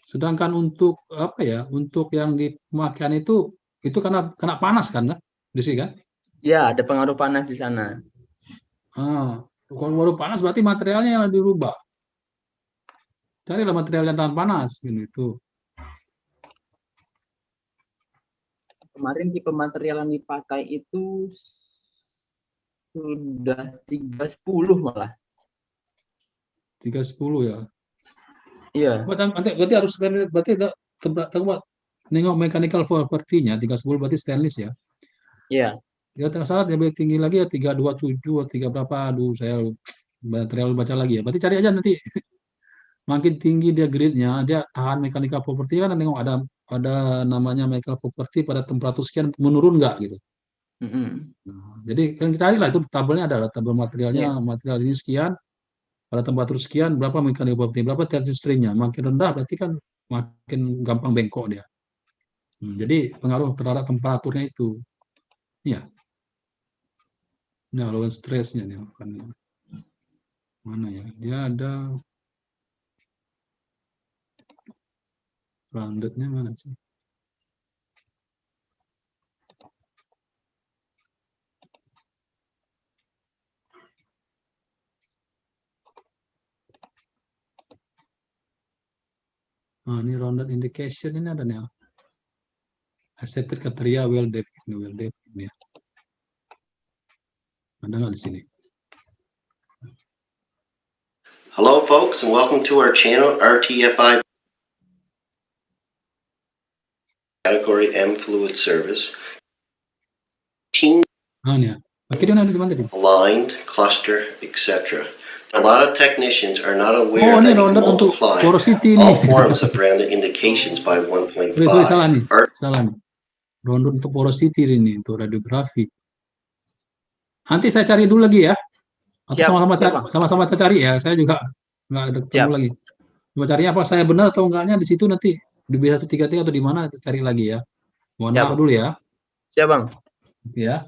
sedangkan untuk apa ya, untuk yang di pemakaian itu kena panas kan, di sini kan? Ya, ada pengaruh panas di sana. Kalau baru panas berarti materialnya yang dirubah. Carilah material yang tahan panas gitu. Kemarin tipe material yang dipakai itu sudah 310 malah. 310 ya. Iya. Berarti harus nengok mechanical property-nya 310 berarti stainless ya. Iya. Dia salah dia lebih tinggi lagi ya 327 atau 3 berapa, aduh saya terlalu baca lagi ya. Berarti cari aja nanti makin tinggi dia grade-nya, dia tahan mechanical property kan, nengok ada namanya mechanical property pada temperatur sekian menurun nggak gitu. Nah, jadi kan kita cari lah itu tabelnya, ada tabel materialnya, material ini sekian pada temperatur sekian berapa mechanical property, berapa temperature strain-nya, makin rendah berarti kan makin gampang bengkok dia. Jadi pengaruh terhadap temperaturnya itu. Iya. Nah, lawan stressnya nih mana ya? Dia ada rounded-nya mana sih? Ini rounded indication ini ada nih. Accepted criteria well depth ini ya. Ada nggak di sini? Hello folks and welcome to our channel RTFI category M fluid service. Ini ya. Pakai di mana tadi? Aligned, cluster, etc. A lot of technicians are not aware that you can multiply all forms of random indications by 1.5. Salah nih. Rounded untuk porosity ini untuk radiografi. Nanti saya cari dulu lagi ya. Atau sama-sama kita cari ya. Saya juga nggak ketemu lagi. Coba cari apa saya benar atau enggaknya di situ nanti di B133 atau di mana kita cari lagi ya. Mohon maaf dulu ya. Siap, Bang. Ya.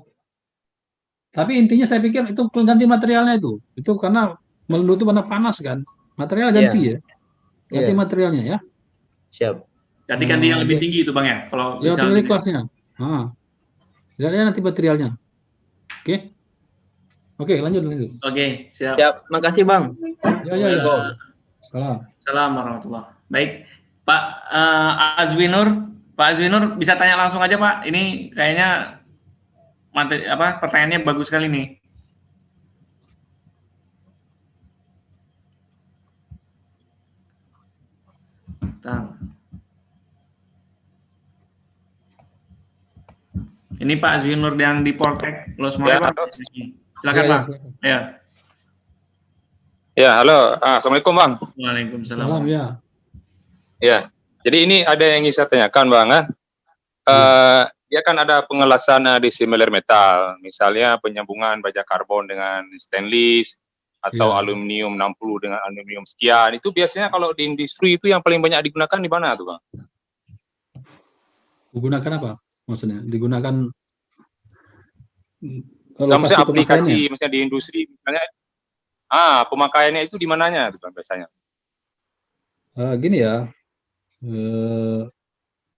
Tapi intinya saya pikir itu ganti materialnya itu. Itu karena melendut itu karena panas kan. Material ganti ya. Ganti materialnya ya. Siap. Ganti yang lebih tinggi itu Bang ya. Kalau ya tinggi kelasnya. Lihatnya nanti materialnya. Oke, lanjut. Oke, siap. Makasih Bang. Ya. Salam. Assalamualaikum warahmatullahi. Baik, Pak Azwinur bisa tanya langsung aja Pak. Ini kayaknya pertanyaannya bagus sekali nih. Ini Pak Azwinur yang di Poltek Los Morai, Pak. Silakan Pak. Ya, halo. Assalamualaikum Bang. Waalaikumsalam. Salam ya. Ya, jadi ini ada yang ingin saya tanyakan Bang kan. Dia kan ada pengelasan di similar metal, misalnya penyambungan baja karbon dengan stainless, atau aluminium 60 dengan aluminium sekian. Itu biasanya kalau di industri itu yang paling banyak digunakan di mana tuh, Bang? Digunakan apa? Maksudnya digunakan maksudnya aplikasi, misalnya di industri, misalnya pemakaiannya itu di mananya tuh, Bang, biasanya? Gini ya,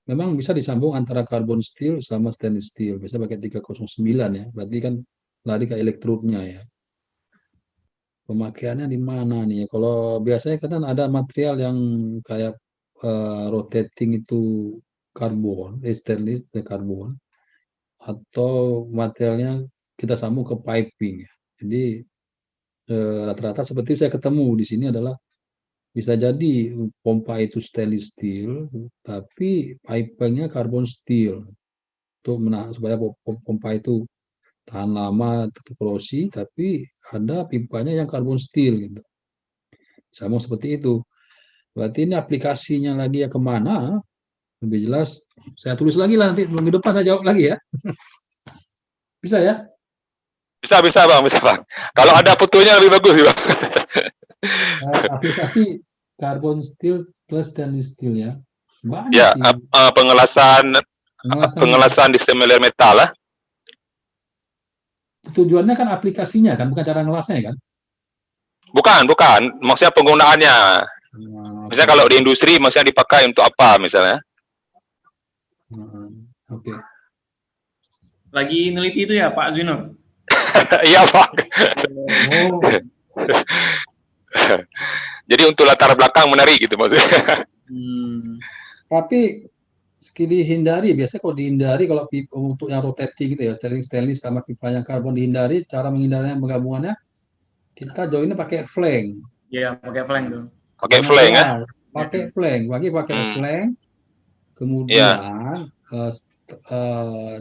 memang bisa disambung antara carbon steel sama stainless steel. Bisa pakai 309 ya, berarti kan lari ke elektrodnya ya. Pemakaiannya di mana nih? Kalau biasanya kan ada material yang kayak rotating itu karbon, stainless karbon, atau materialnya kita sambung ke piping ya. Jadi rata-rata seperti saya ketemu di sini adalah bisa jadi pompa itu stainless steel, tapi pipingnya carbon steel untuk supaya pompa itu tahan lama, tetap korosi, tapi ada pipanya yang carbon steel gitu. Sama seperti itu. Berarti ini aplikasinya lagi ya kemana? Lebih jelas, saya tulis lagi lah nanti minggu depan saya jawab lagi ya. Bisa ya? Bisa Bang, bisa Bang. Kalau ada fotonya lebih bagus Bang. Aplikasi carbon steel plus stainless steel ya. Banyak ya, sih. Pengelasan di semilir metal lah. Tujuannya kan aplikasinya kan, bukan cara ngelasnya kan? Bukan. Maksudnya penggunaannya. Misalnya kalau di industri, maksudnya dipakai untuk apa misalnya? Oke. Lagi neliti itu ya Pak Zwinur? Iya Pak. Jadi untuk latar belakang menarik gitu maksudnya. Tapi dihindari, biasanya kalau dihindari kalau untuk yang rotating gitu ya, stainless sama pipa yang karbon dihindari, cara menghindarinya penggabungannya kita joinnya pakai flank. Iya, pakai flank tuh. Pakai flank ya? Pakai flank, pakai flank. Kemudian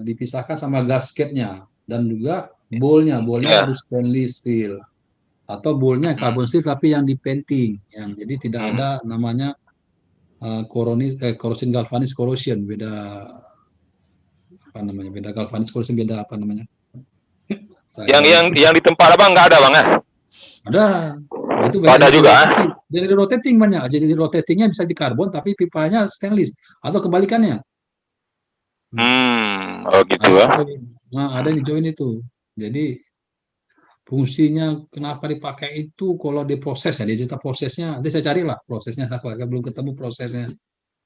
dipisahkan sama gasketnya dan juga bolnya harus stainless steel atau bolnya carbon steel tapi yang dipainting, yang jadi tidak ada namanya corrosion galvanis corrosion, beda apa namanya, beda galvanis corrosion, beda apa namanya. Yang di tempat Abang nggak ada Bang ya? Ada. Itu ada juga. Jadi rotating banyak. Jadi rotatingnya bisa di karbon tapi pipanya stainless atau kebalikannya. Oh gitu ya. Ada di join itu. Jadi fungsinya kenapa dipakai itu kalau diproses ya, digital prosesnya. Nanti saya carilah prosesnya apa. Belum ketemu prosesnya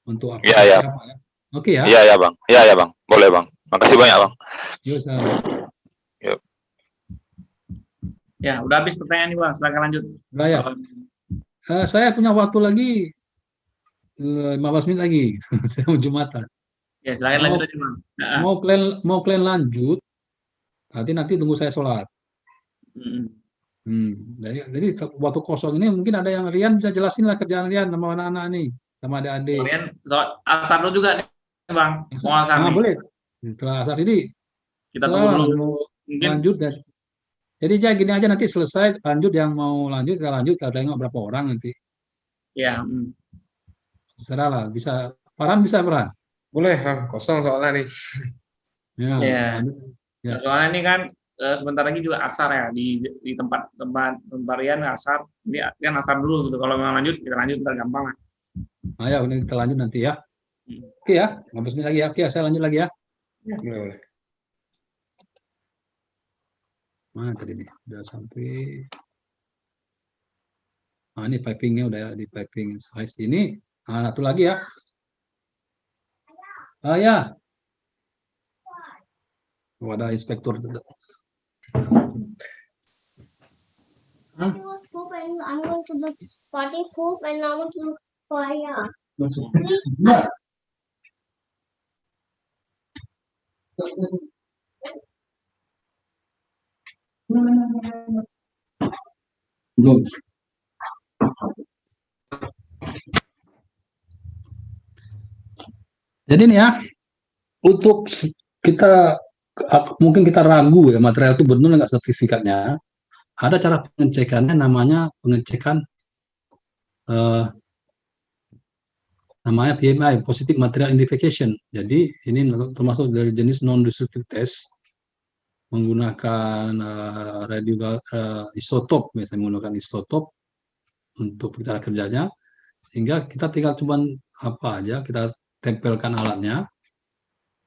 untuk apa. Iya. Ya. Oke ya. Iya Bang. Iya Bang. Boleh Bang. Makasih banyak Bang. Yuk. Ya, udah habis pertanyaan nih Bang. Silakan lanjut. Ya. Saya punya waktu lagi 15 menit lagi. Saya mau Jumatan. Ya, silakan lanjut aja Bang. Mau kalian lanjut, nanti tunggu saya sholat. Jadi waktu kosong ini mungkin ada yang Rian bisa jelasin lah kerjaan Rian sama anak-anak nih, sama adik-adik. Rian, asar dulu juga nih Bang. Mau asar nih. Boleh. Setelah asar ini kita tunggu dulu. Lanjut dan jadi gini aja, nanti selesai lanjut, yang mau lanjut kita lanjut, kita tengok berapa orang nanti. Ya. Terserah lah, bisa Farhan, bisa Farhan? Boleh Bang, kosong soalnya nih. Ya. Soalnya ini kan sebentar lagi juga asar ya di tempat Rian asar. Ini kan asar dulu gitu. Kalau mau lanjut kita lanjut, ntar gampang lah. Ayo kita lanjut nanti ya. Oke ya, 15 menit lagi ya. Oke, saya lanjut lagi ya. Boleh. Mana tadi nih? Udah sampai. Ini pipingnya udah di piping size ini. Satu lagi ya. Ya. Ada inspektur. I'm going to the party poop and I want to look fire. Jadi nih ya, untuk kita mungkin kita ragu ya material itu benar nggak sertifikatnya. Ada cara pengecekannya, namanya pengecekan namanya PMI, Positive Material Identification. Jadi ini termasuk dari jenis non-destructive test. menggunakan isotop, biasanya menggunakan isotop untuk cara kerjanya, sehingga kita tinggal cuman apa aja, kita tempelkan alatnya,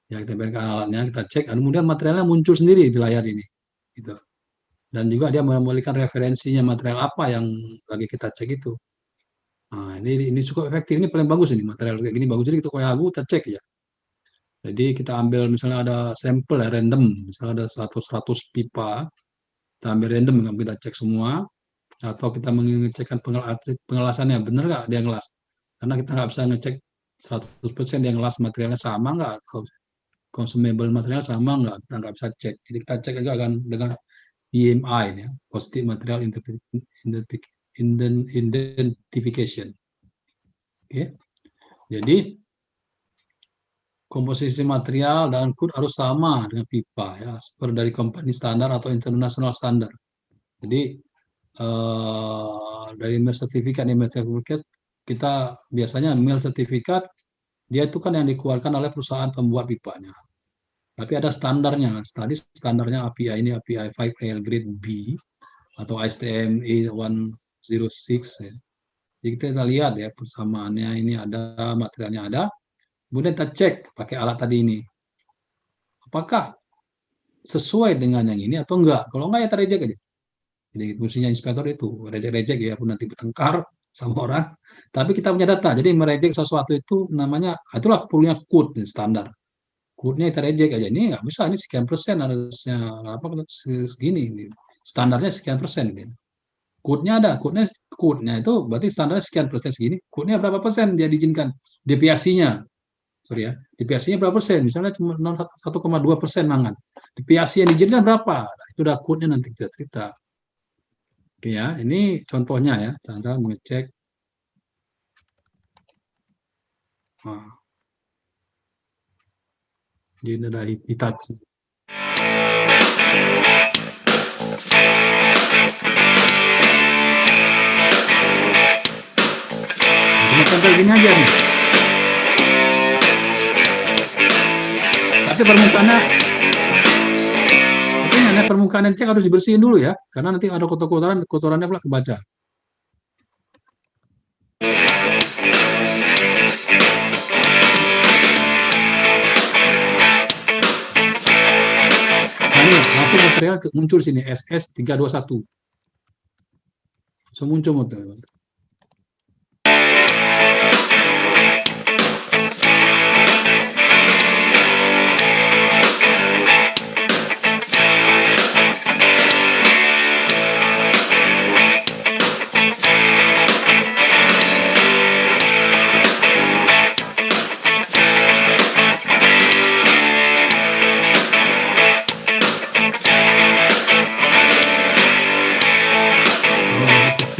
kita cek, kemudian materialnya muncul sendiri di layar ini, gitu. Dan juga dia memberikan referensinya material apa yang lagi kita cek itu. Nah, ini cukup efektif, ini paling bagus ini, material kayak gini bagus, jadi kita kayak lagu kita cek ya. Jadi kita ambil misalnya ada sampel random, misalnya ada 100 pipa, kita ambil random, kita cek semua, atau kita mengecekkan pengelasannya, benar nggak dia ngelas? Karena kita nggak bisa ngecek 100% dia ngelas materialnya sama nggak, atau consumable material sama nggak, kita nggak bisa cek. Jadi kita cek juga kan dengan PMI, ya, Positive Material Identification. Oke. Jadi komposisi material dan code harus sama dengan pipa, ya, seperti dari company standar atau international standar. Jadi dari MEL sertifikat, kita biasanya MEL sertifikat dia itu kan yang dikeluarkan oleh perusahaan pembuat pipanya. Tapi ada standarnya. Tadi standarnya API ini API 5AL grade B atau ISTM E106 ya. Jadi kita lihat ya persamaannya, ini ada, materialnya ada. Kemudian kita cek pakai alat tadi ini. Apakah sesuai dengan yang ini atau enggak? Kalau enggak ya kita reject aja. Jadi fungsinya inspektor itu, reject ya, pun nanti bertengkar sama orang. Tapi kita punya data, jadi mereject sesuatu itu namanya, itulah perlunya code standar. Code-nya kita reject aja, ini nggak bisa, ini sekian persen harusnya, apa segini, ini. Standarnya sekian persen. Gitu. Code-nya ada, code-nya itu berarti standarnya sekian persen segini, code-nya berapa persen dia diizinkan, deviasinya. Sorry ya, deviasinya berapa persen? Misalnya cuma 1,2% mangan. Deviasi yang diizinkan berapa? Nah, itu udah code-nya nanti kita cerita. Oke ya, ini contohnya ya, cara mengecek. Nah. Jadi ada Hitachi. Cuma contoh gini aja nih. Tapi permukaan yang cek harus dibersihin dulu ya, karena nanti ada kotorannya pula kebaca. Nah ini langsung material muncul sini SS321. Langsung muncul material.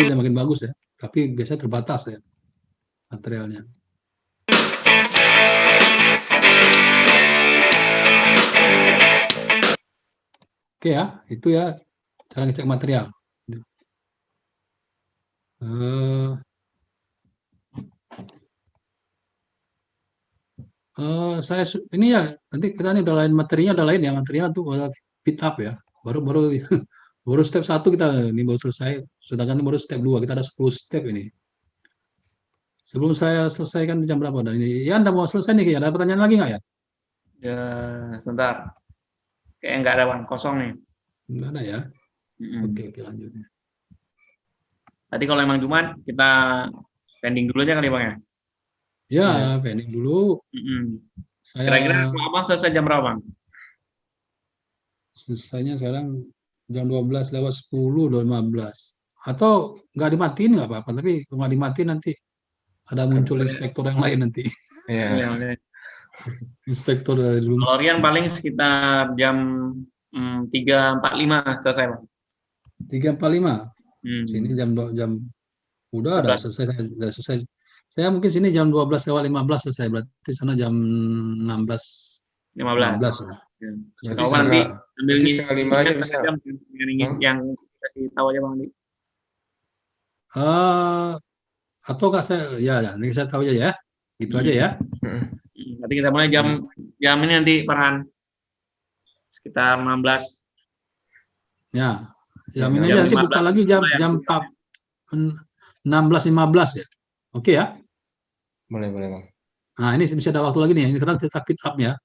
Dan makin bagus ya, tapi biasanya terbatas ya materialnya. Oke ya, itu ya cara ngecek material. Saya ini ya, nanti kita ini udah lain materinya, udah lain ya, materinya tuh fit up ya, baru step 1 kita ini baru selesai, sedangkan ini baru step 2, kita ada 10 step ini. Sebelum saya selesaikan jam berapa? Dan ini ya Anda mau selesai nih, ada pertanyaan lagi nggak ya? Ya, sebentar. Kayaknya nggak ada, Bang, kosong nih. Nggak ada ya? Oke, lanjutnya. Tadi kalau emang Jumat, kita pending dulu aja kali, Bang ya? Ya, pending dulu. Kira-kira Abang selesai jam berapa, Bang? Selesainya sekarang jam 12:10, 12:15. Atau nggak dimatiin nggak apa-apa, tapi kalau nggak dimatiin nanti ada muncul inspektor yang lain nanti. Iya. Inspektor dari dulu. Kalau Rian paling sekitar jam 3:45 selesai, Bang. 3:45. Sini jam udah selesai. Saya mungkin sini jam 12:15 selesai, berarti sana jam 16:15 lah. Kalau nanti ambil setengah 5 aja bisa. Yang kasih tahu aja, Bang. Atau nggak saya nanti saya tahu aja ya, gitu aja ya. Nanti kita mulai jam ini nanti Farhan sekitar Ya, jamin aja nanti buka lagi jam 16.15 ya. Oke ya. Boleh Bang. Nah, ini bisa ada waktu lagi nih. Ini sekarang kita fit up ya.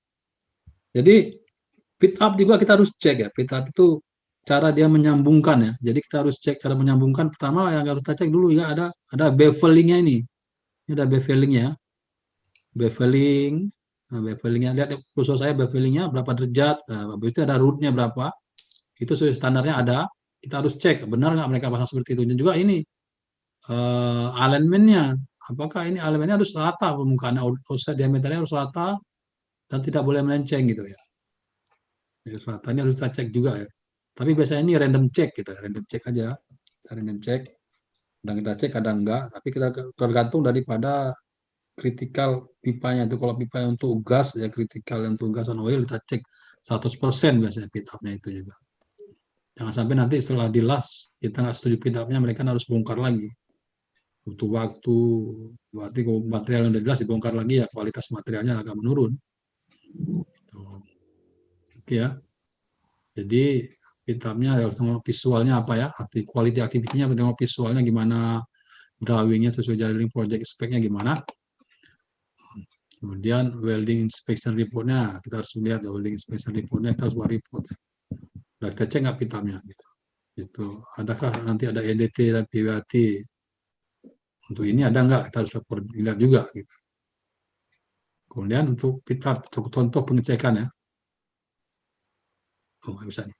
Jadi fit up juga kita harus cek ya. Fit up itu cara dia menyambungkan ya. Jadi kita harus cek cara menyambungkan. Pertama yang harus kita cek dulu ya ada bevelingnya ini. Ini ada bevelingnya. Beveling. Nah, bevelingnya lihat khusus saya bevelingnya berapa derajat. Nah, itu ada rootnya berapa. Itu sesuai standarnya ada. Kita harus cek benar nggak mereka pasang seperti itu. Dan juga ini alignmentnya. Apakah ini alignmentnya harus rata permukaannya, offset diameternya harus rata dan tidak boleh melenceng gitu ya. Rata ini harus kita cek juga ya. Tapi biasanya ini random check gitu, random check aja. Kita random check. Kadang kita cek, kadang enggak. Tapi kita tergantung daripada kritikal pipanya itu. Kalau pipa untuk gas ya kritikal untuk gas on oil kita cek 100% biasanya pit up-nya itu juga. Jangan sampai nanti setelah dilas kita nggak setuju pit up-nya mereka harus bongkar lagi. Butuh waktu, berarti kalau material yang udah jelas dibongkar lagi ya kualitas materialnya agak menurun. Oke ya. Jadi pit up-nya harus tengok visualnya apa ya, quality activity-nya tengok visualnya gimana, drawing-nya sesuai jaring project spec-nya gimana. Kemudian welding inspection report-nya kita harus lihat ya, welding inspection report-nya kita harus buat report. Udah kita cek nggak pit up-nya gitu. Itu adakah nanti ada EDT dan PWT untuk ini ada nggak, kita harus lihat juga gitu. Kemudian untuk pit up, contoh pengecekan ya. Oh nggak bisa nih.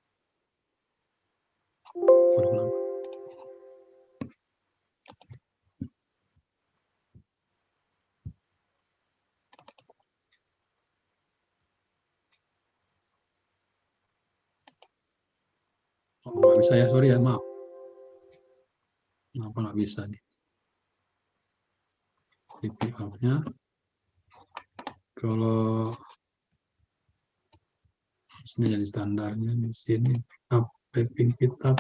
Oh, nggak bisa ya, sorry ya, maaf. Kenapa nggak bisa nih? TP up-nya. Kalau ini jadi standarnya di sini, up piping pit up.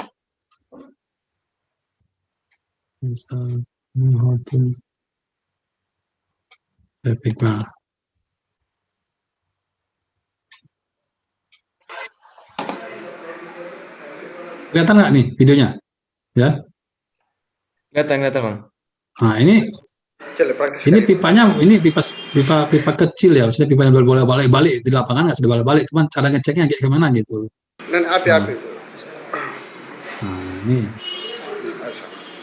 Misal hotel piping nah. Kelihatan nggak nih videonya? Ya? Kelihatan Bang. Nah ini pipanya, ini pipa kecil ya, maksudnya pipa yang boleh balik di lapangan nggak sudah balik, cuman cara ngeceknya kayak gimana gitu. Dan api-api. Nah ini.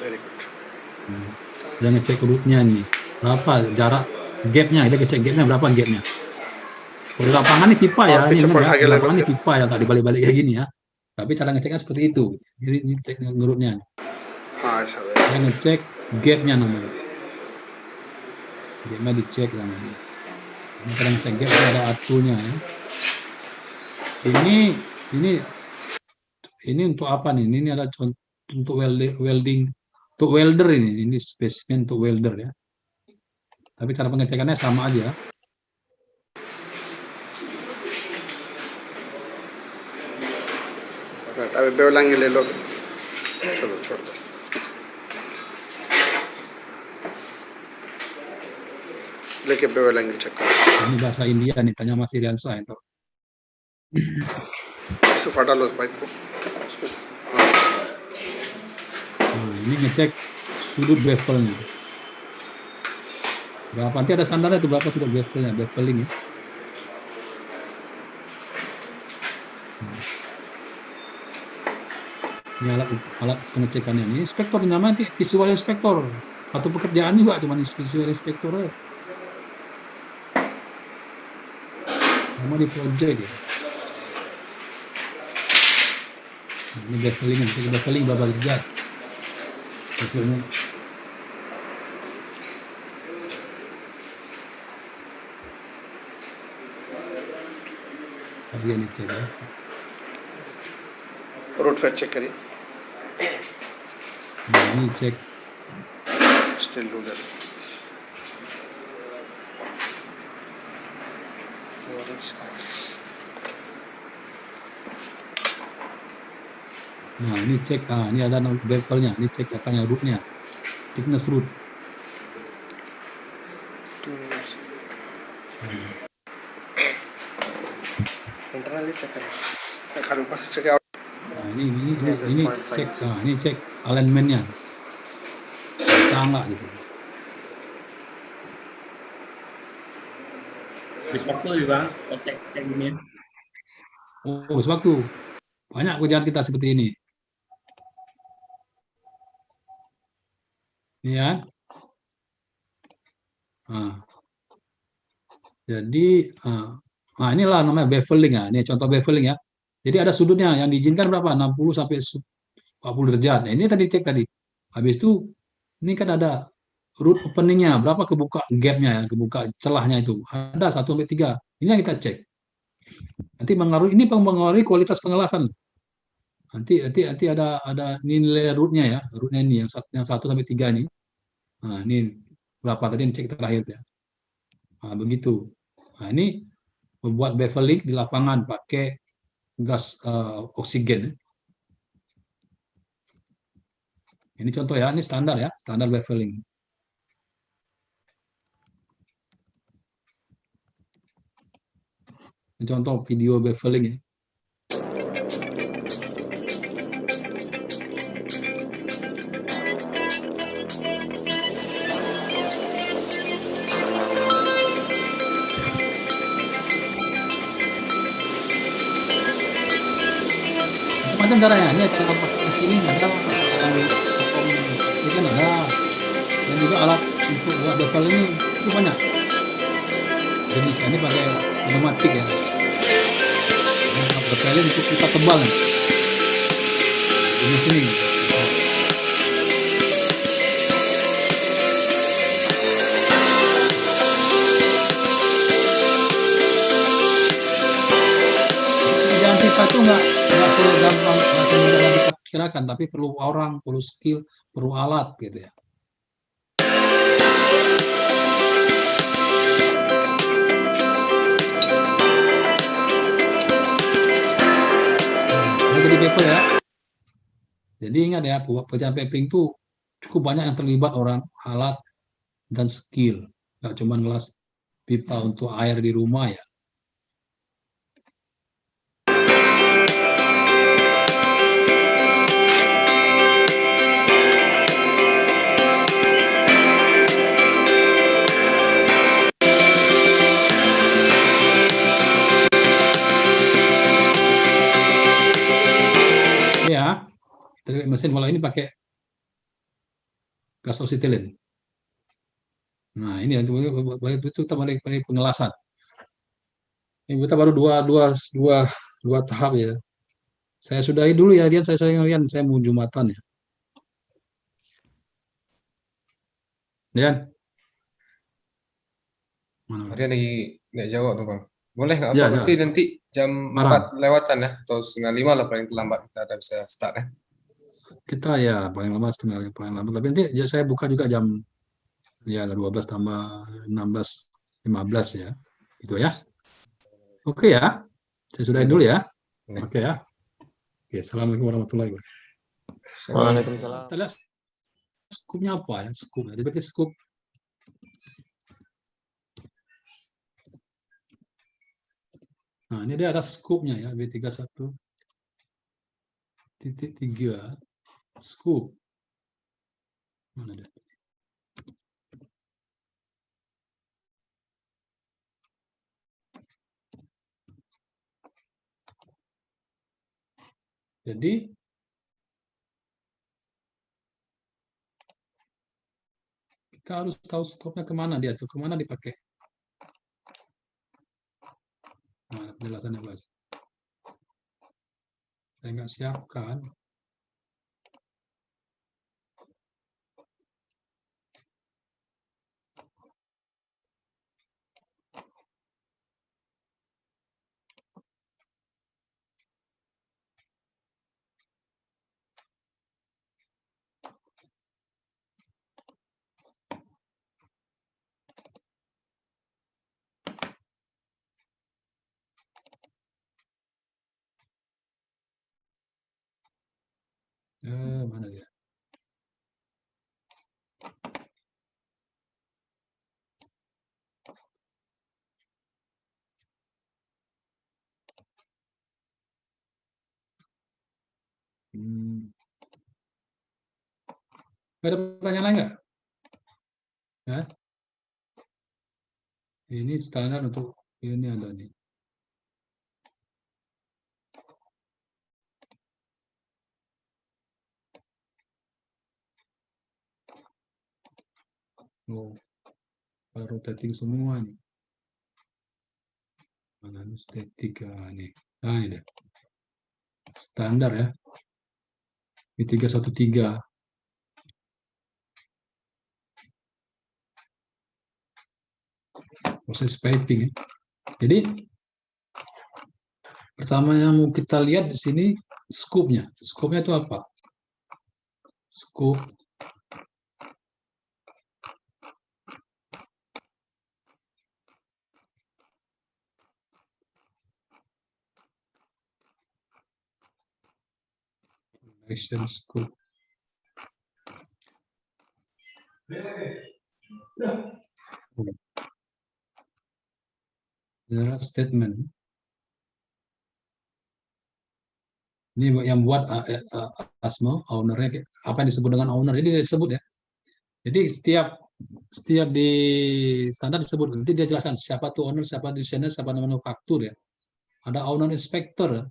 Very good. Dia ngecek rootnya nih, berapa jarak gapnya, dia ngecek gapnya berapa gapnya. Kalau di lapangan ini pipa ya, ini ya, di lapangan ini pipa ya, tak dibalik-balik kayak gini ya. Tapi cara ngeceknya seperti itu. Jadi ini teknik ngerutnya. Dia ngecek gapnya namanya. Gapnya dicek namanya. Ini cara ngecek gap ada atunya ya. Ini untuk apa nih? Ini ada contoh untuk welding, untuk welder ini spesimen untuk welder ya. Tapi cara pengecekannya sama aja. अभी बेवलांगी ले लो चलो छोड़ दो लेके बेवलांगी चेक करो ini bahasa India nih, tanya Mas Iriansa itu इसको फटा लो पाइप को ini ngecek sudut bevelnya berapa, nanti ada standarnya tuh berapa sudut bevelnya, beveling ya. Ini alat pengecekannya. Ini inspektor namanya visual inspektor. Atau pekerjaan juga cuma visual inspektor aja. Sama di project ya. Ini beveling, beveling berapa derajat? Bevelnya. Bagian ini cek ya. रोड फेच check करिए ini cek steel लूजर nah ini cek, ini ada bevelnya, ini cek apanya, rootnya, thickness root. Internally check करिए खाली ऊपर से check out ini cek, ini cek alignmentnya, enggak gitu. Habis waktu ya bang, cek kayak gini. Oh, waktu banyak kerjaan kita seperti ini. Ini ya. Jadi, inilah namanya beveling ya. Ini contoh beveling ya. Jadi ada sudutnya yang diizinkan berapa? 60 sampai 40 derajat. Nah, ini tadi cek tadi. Habis itu, ini kan ada root openingnya, berapa kebuka gapnya ya, kebuka celahnya itu. Ada 1 sampai 3. Ini yang kita cek. Nanti ini mempengaruhi kualitas pengelasan. Nanti ada nilai rootnya ya, rootnya ini yang 1 sampai 3 ini. Nah, ini berapa tadi cek terakhir ya. Nah, begitu. Nah, ini membuat beveling di lapangan pakai gas oksigen. Ini contoh ya, ini standar ya, standar beveling. Ini contoh video beveling ya. Macam caranya, ini cara pakai sini ada ini kan ada, dan juga alat untuk buat bevel ini itu banyak. Jadi ini pakai pneumatik ya. Bevelnya untuk kita tebal nih. Ini sini. Jangan pipa itu nggak segampang, nggak semudah yang kita kirakan, tapi perlu orang, perlu skill, perlu alat gitu ya. Jadi bevel ya. Jadi ingat ya, pekerjaan paving itu cukup banyak yang terlibat orang, alat, dan skill. Nggak cuma ngelas pipa untuk air di rumah ya. Ya, mesin bola ini pakai gas osetilen. Nah, ini itu kita balik pengelasan. Ini kita baru dua tahap ya. Saya sudahi dulu ya, Dian. Saya mau Jumatan ya. Dian. Dia lagi nggak jawab tuh bang. Boleh nggak apa? Berarti nanti jam 4 lewatan ya, atau setengah 5 lah paling terlambat kita ada bisa start ya. Kita ya paling lama setengah paling lama. Tapi nanti saya buka juga jam ya 12 tambah 16 15 ya. Itu ya. Oke ya. Saya sudahin dulu ya. Oke ya. Oke, assalamualaikum warahmatullahi wabarakatuh. Waalaikumsalam. Kita lihat skupnya apa ya? Skup. Jadi berarti skup. Nah, ini dia atas skupnya ya, B31.3 skup. Mana dia? Jadi kita harus tahu skopnya kemana dia tuh, kemana dipakai. Nah, penjelasannya belajar. Saya nggak siapkan. Mana dia? Ada pertanyaan lain nggak? Ya. Ini standar untuk ini ada nih. Oh, rotating semua nih. Mana estetika nih? Nah, ini deh. Standar ya. Ini 313. Proses piping ya. Jadi pertama yang mau kita lihat di sini scoop-nya. Scoop-nya itu apa? Scoop connection scoop. General statement. Ini yang buat Asmo, ownernya, apa yang disebut dengan owner, jadi disebut ya. Jadi setiap di standar disebut, nanti dia jelaskan siapa tuh owner, siapa desainer, siapa manufaktur ya. Ada owner inspector.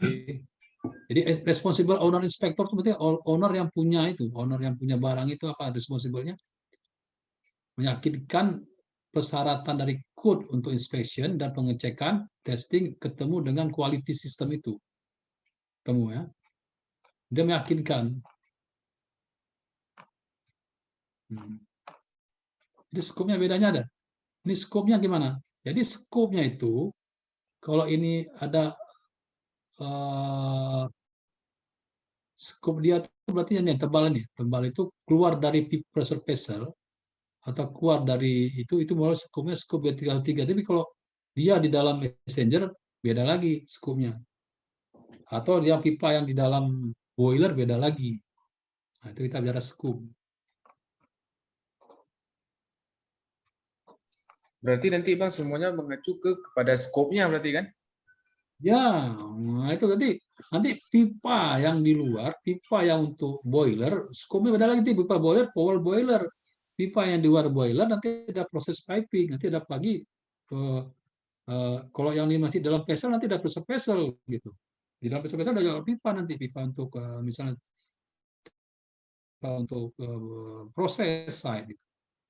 Okay. Jadi responsible owner inspector itu berarti owner yang punya itu, owner yang punya barang itu apa responsible-nya? Meyakinkan persyaratan dari code untuk inspection dan pengecekan, testing, ketemu dengan quality system itu. Ketemu ya. Dia meyakinkan. Jadi skopnya bedanya ada. Ini skopnya gimana? Jadi skopnya itu, kalau ini ada skop dia itu berarti yang tebal ini. Tebal itu keluar dari pressure vessel atau keluar dari itu mulai skopnya skop 303. Tapi kalau dia di dalam messenger beda lagi skopnya. Atau dia pipa yang di dalam boiler beda lagi. Nah, itu kita bicara skop. Berarti nanti Bang semuanya mengacu kepada skopnya berarti kan? Ya, nah itu nanti pipa yang di luar, pipa yang untuk boiler, skopnya beda lagi. Pipa boiler, power boiler. Pipa yang di luar boiler nanti ada proses piping, nanti ada lagi kalau yang ini masih dalam vessel nanti ada proses vessel gitu. Di dalam proses vessel ada pipa nanti, pipa untuk misalnya untuk proses side. Gitu.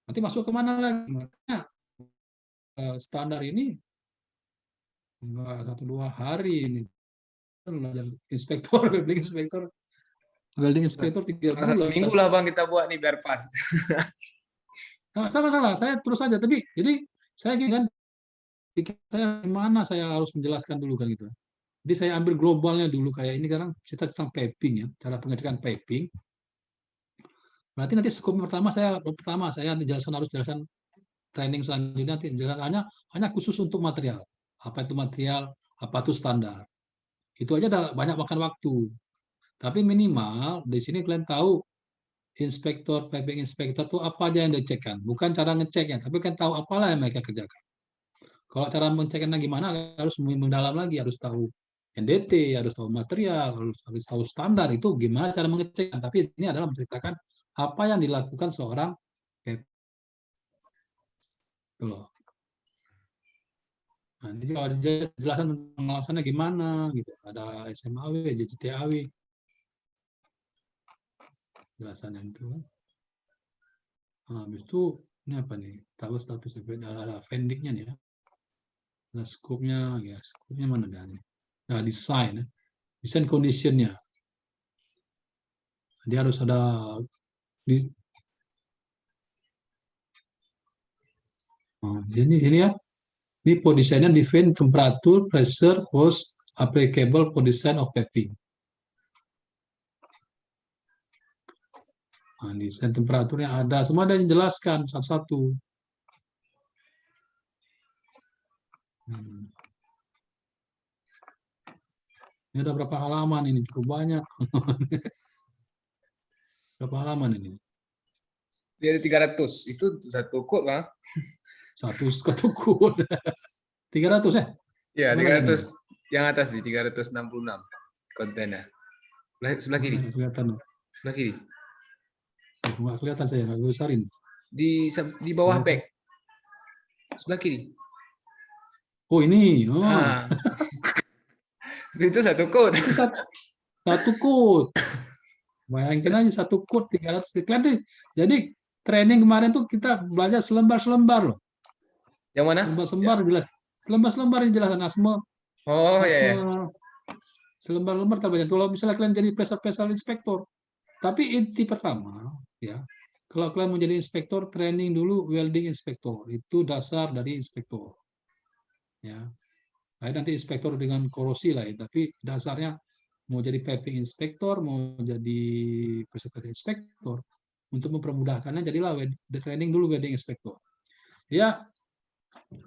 Nanti masuk ke mana lagi? Makanya standar ini enggak 1-2 hari ini. Inspektor, welding inspektor 3 bulan. Seminggu lah Bang kita buat nih biar pas. Nah, salah. Saya terus saja. Tapi jadi saya gini kan, saya gimana saya harus menjelaskan dulu kan gitu. Jadi saya ambil globalnya dulu kayak ini sekarang kita tentang piping ya, cara pengecekan piping. Berarti nanti skop pertama saya harus jelaskan training selanjutnya nanti hanya khusus untuk material. Apa itu material, apa itu standar. Itu aja udah banyak makan waktu. Tapi minimal di sini kalian tahu piping inspektor itu apa aja yang dicekkan. Bukan cara ngeceknya, tapi kan tahu apalah yang mereka kerjakan. Kalau cara mengeceknya gimana, harus mendalam lagi, harus tahu NDT, harus tahu material, harus tahu standar, itu gimana cara mengecekkan. Tapi ini adalah menceritakan apa yang dilakukan seorang loh. Nah, jadi kalau dijelasan tentang alasannya gimana gitu, ada SMAW, JCTAW, jelasannya itu. Nah, habis itu ini apa nih? Tahu status ada pendingnya nih ya. Ada skopnya, ya skopnya mana dah? Nah, desain conditionnya. Dia harus ada ini ya. Ini for desainnya define temperature, pressure, force applicable for design of piping. Nah, desain temperaturnya ada, semua ada yang jelaskan satu-satu. Ini ada berapa halaman ini? Cukup banyak. Berapa halaman ini? Dia ada 300. Itu satu code, Bang. Satu code. 300 ya? Ya, 300. Yang atas nih 366 kontennya. Sebelah kiri. Kelihatan. Sebelah kiri. Nggak kelihatan saya, nggak besarin. Di bawah pack. Sebelah kiri. Oh ini. Oh. Itu satu code. Satu code. Bayangin aja satu code 300 iklan. Jadi training kemarin tuh kita belajar selembar-selembar loh. Yang mana? Selembar-selembar jelas. Selembar-selembar yang jelas asma. Oh ya. Selembar-lembar terbanyak. Kalau misalnya kalian jadi special inspektor, tapi inti pertama ya, kalau kalian mau jadi inspektor, training dulu welding inspektor. Itu dasar dari inspektor. Ya. Nanti inspektor dengan korosi lah ya, tapi dasarnya mau jadi piping inspektor, mau jadi precision inspektor, untuk mempermudahkannya jadilah training dulu welding inspektor. Ya,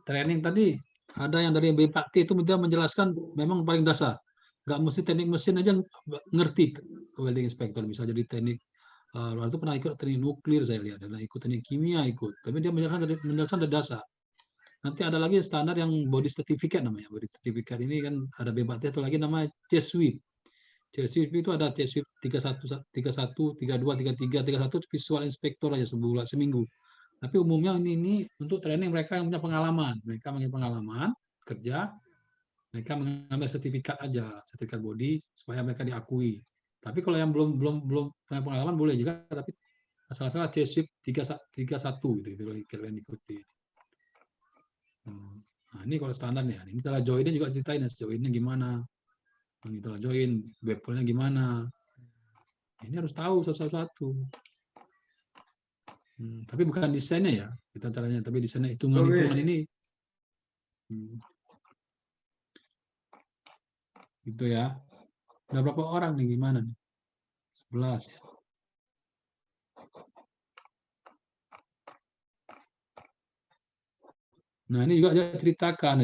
training tadi ada yang dari B4T itu dia menjelaskan memang paling dasar. Nggak mesti teknik mesin aja ngerti welding inspektor, bisa jadi teknik waktu itu pernah ikut teknik nuklir saya lihat, dan ikut teknik kimia ikut, tapi dia menjelaskan dari dasar. Nanti ada lagi standar yang body certificate namanya. Body certificate ini kan ada B4T atau lagi namanya CSWIP. CSWIP itu ada CSWIP 31, 32, 33, 31 visual inspector aja sebulan seminggu. Tapi umumnya ini untuk training mereka yang punya pengalaman. Mereka punya pengalaman kerja, mereka mengambil sertifikat aja, sertifikat body supaya mereka diakui. Tapi kalau yang belum punya pengalaman boleh juga, tapi masalah CSWIP 31 gitu kalian ikuti. Nah, ini kalau standarnya. Ini cara joinnya juga ceritain, joinnya gimana. Ini cara join, webnya gimana. Ini harus tahu satu-satu. Tapi bukan desainnya ya, kita caranya. Tapi desainnya hitungan-hitungan ini. Gitu ya. Ada berapa orang nih, gimana nih? 11 ya. Nah, ini juga ceritakan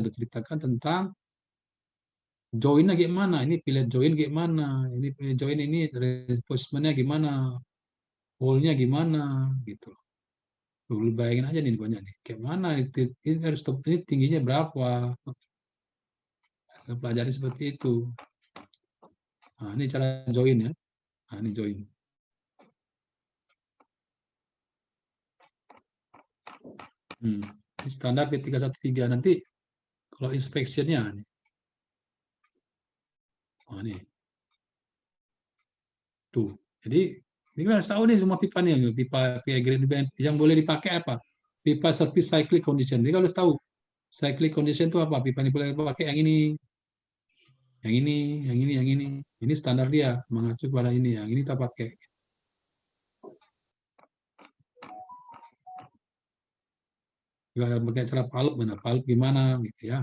tentang joinnya gimana, ini pilih join gimana, ini pilih join ini reinforcementnya gimana, hole-nya gimana, gitu. Lu bayangin aja nih banyak nih, kayak mana ini harus ini tingginya berapa, pelajari seperti itu. Nah, ini cara join ya. Nah, ini join. Ini standar P313 nanti kalau inspection-nya nih. Oh, nih. Tuh. Jadi ini kita harus tahu nih semua pipa nih, pipa grade yang boleh dipakai apa? Pipa service cyclic condition. Jadi kalau harus tahu cyclic condition itu apa? Pipa ini boleh pakai yang ini, yang ini, yang ini, yang ini. Ini standar dia mengacu pada ini, yang ini kita pakai. Juga pakai cara palup gimana gitu ya.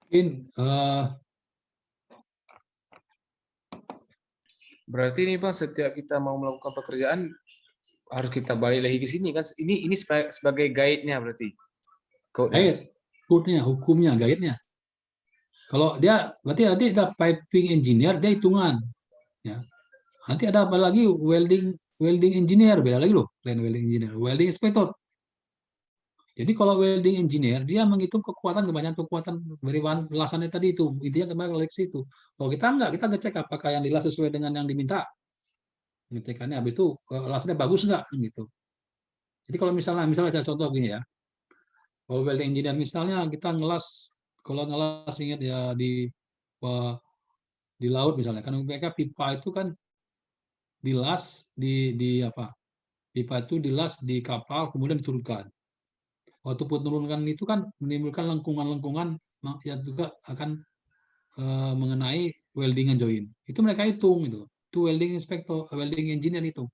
Mungkin berarti ini Bang, setiap kita mau melakukan pekerjaan harus kita balik lagi ke sini kan? Ini sebagai guide-nya berarti. Code-nya, hukumnya, guide-nya. Kalau dia berarti nanti ada piping engineer, dia hitungan. Ya. Nanti ada apa lagi welding engineer, beda lagi loh, lain welding engineer, welding inspector. Jadi kalau welding engineer dia menghitung kebanyakan kekuatan dari lasannya tadi itu, intinya kembali ke situ. Kalau kita enggak, kita ngecek apakah yang dilas sesuai dengan yang diminta. Ngecekannya habis itu lasannya bagus enggak gitu. Jadi kalau misalnya saya contoh gini ya. Kalau welding engineer misalnya kita kalau ngelas ingat ya di laut misalnya, kan mereka pipa itu kan dilas di apa? Pipa itu dilas di kapal kemudian diturunkan. Waktu penurunkan itu kan menimbulkan lengkungan-lengkungan yang juga akan mengenai welding and join. Itu mereka hitung itu. Itu welding inspector, welding engineer itu.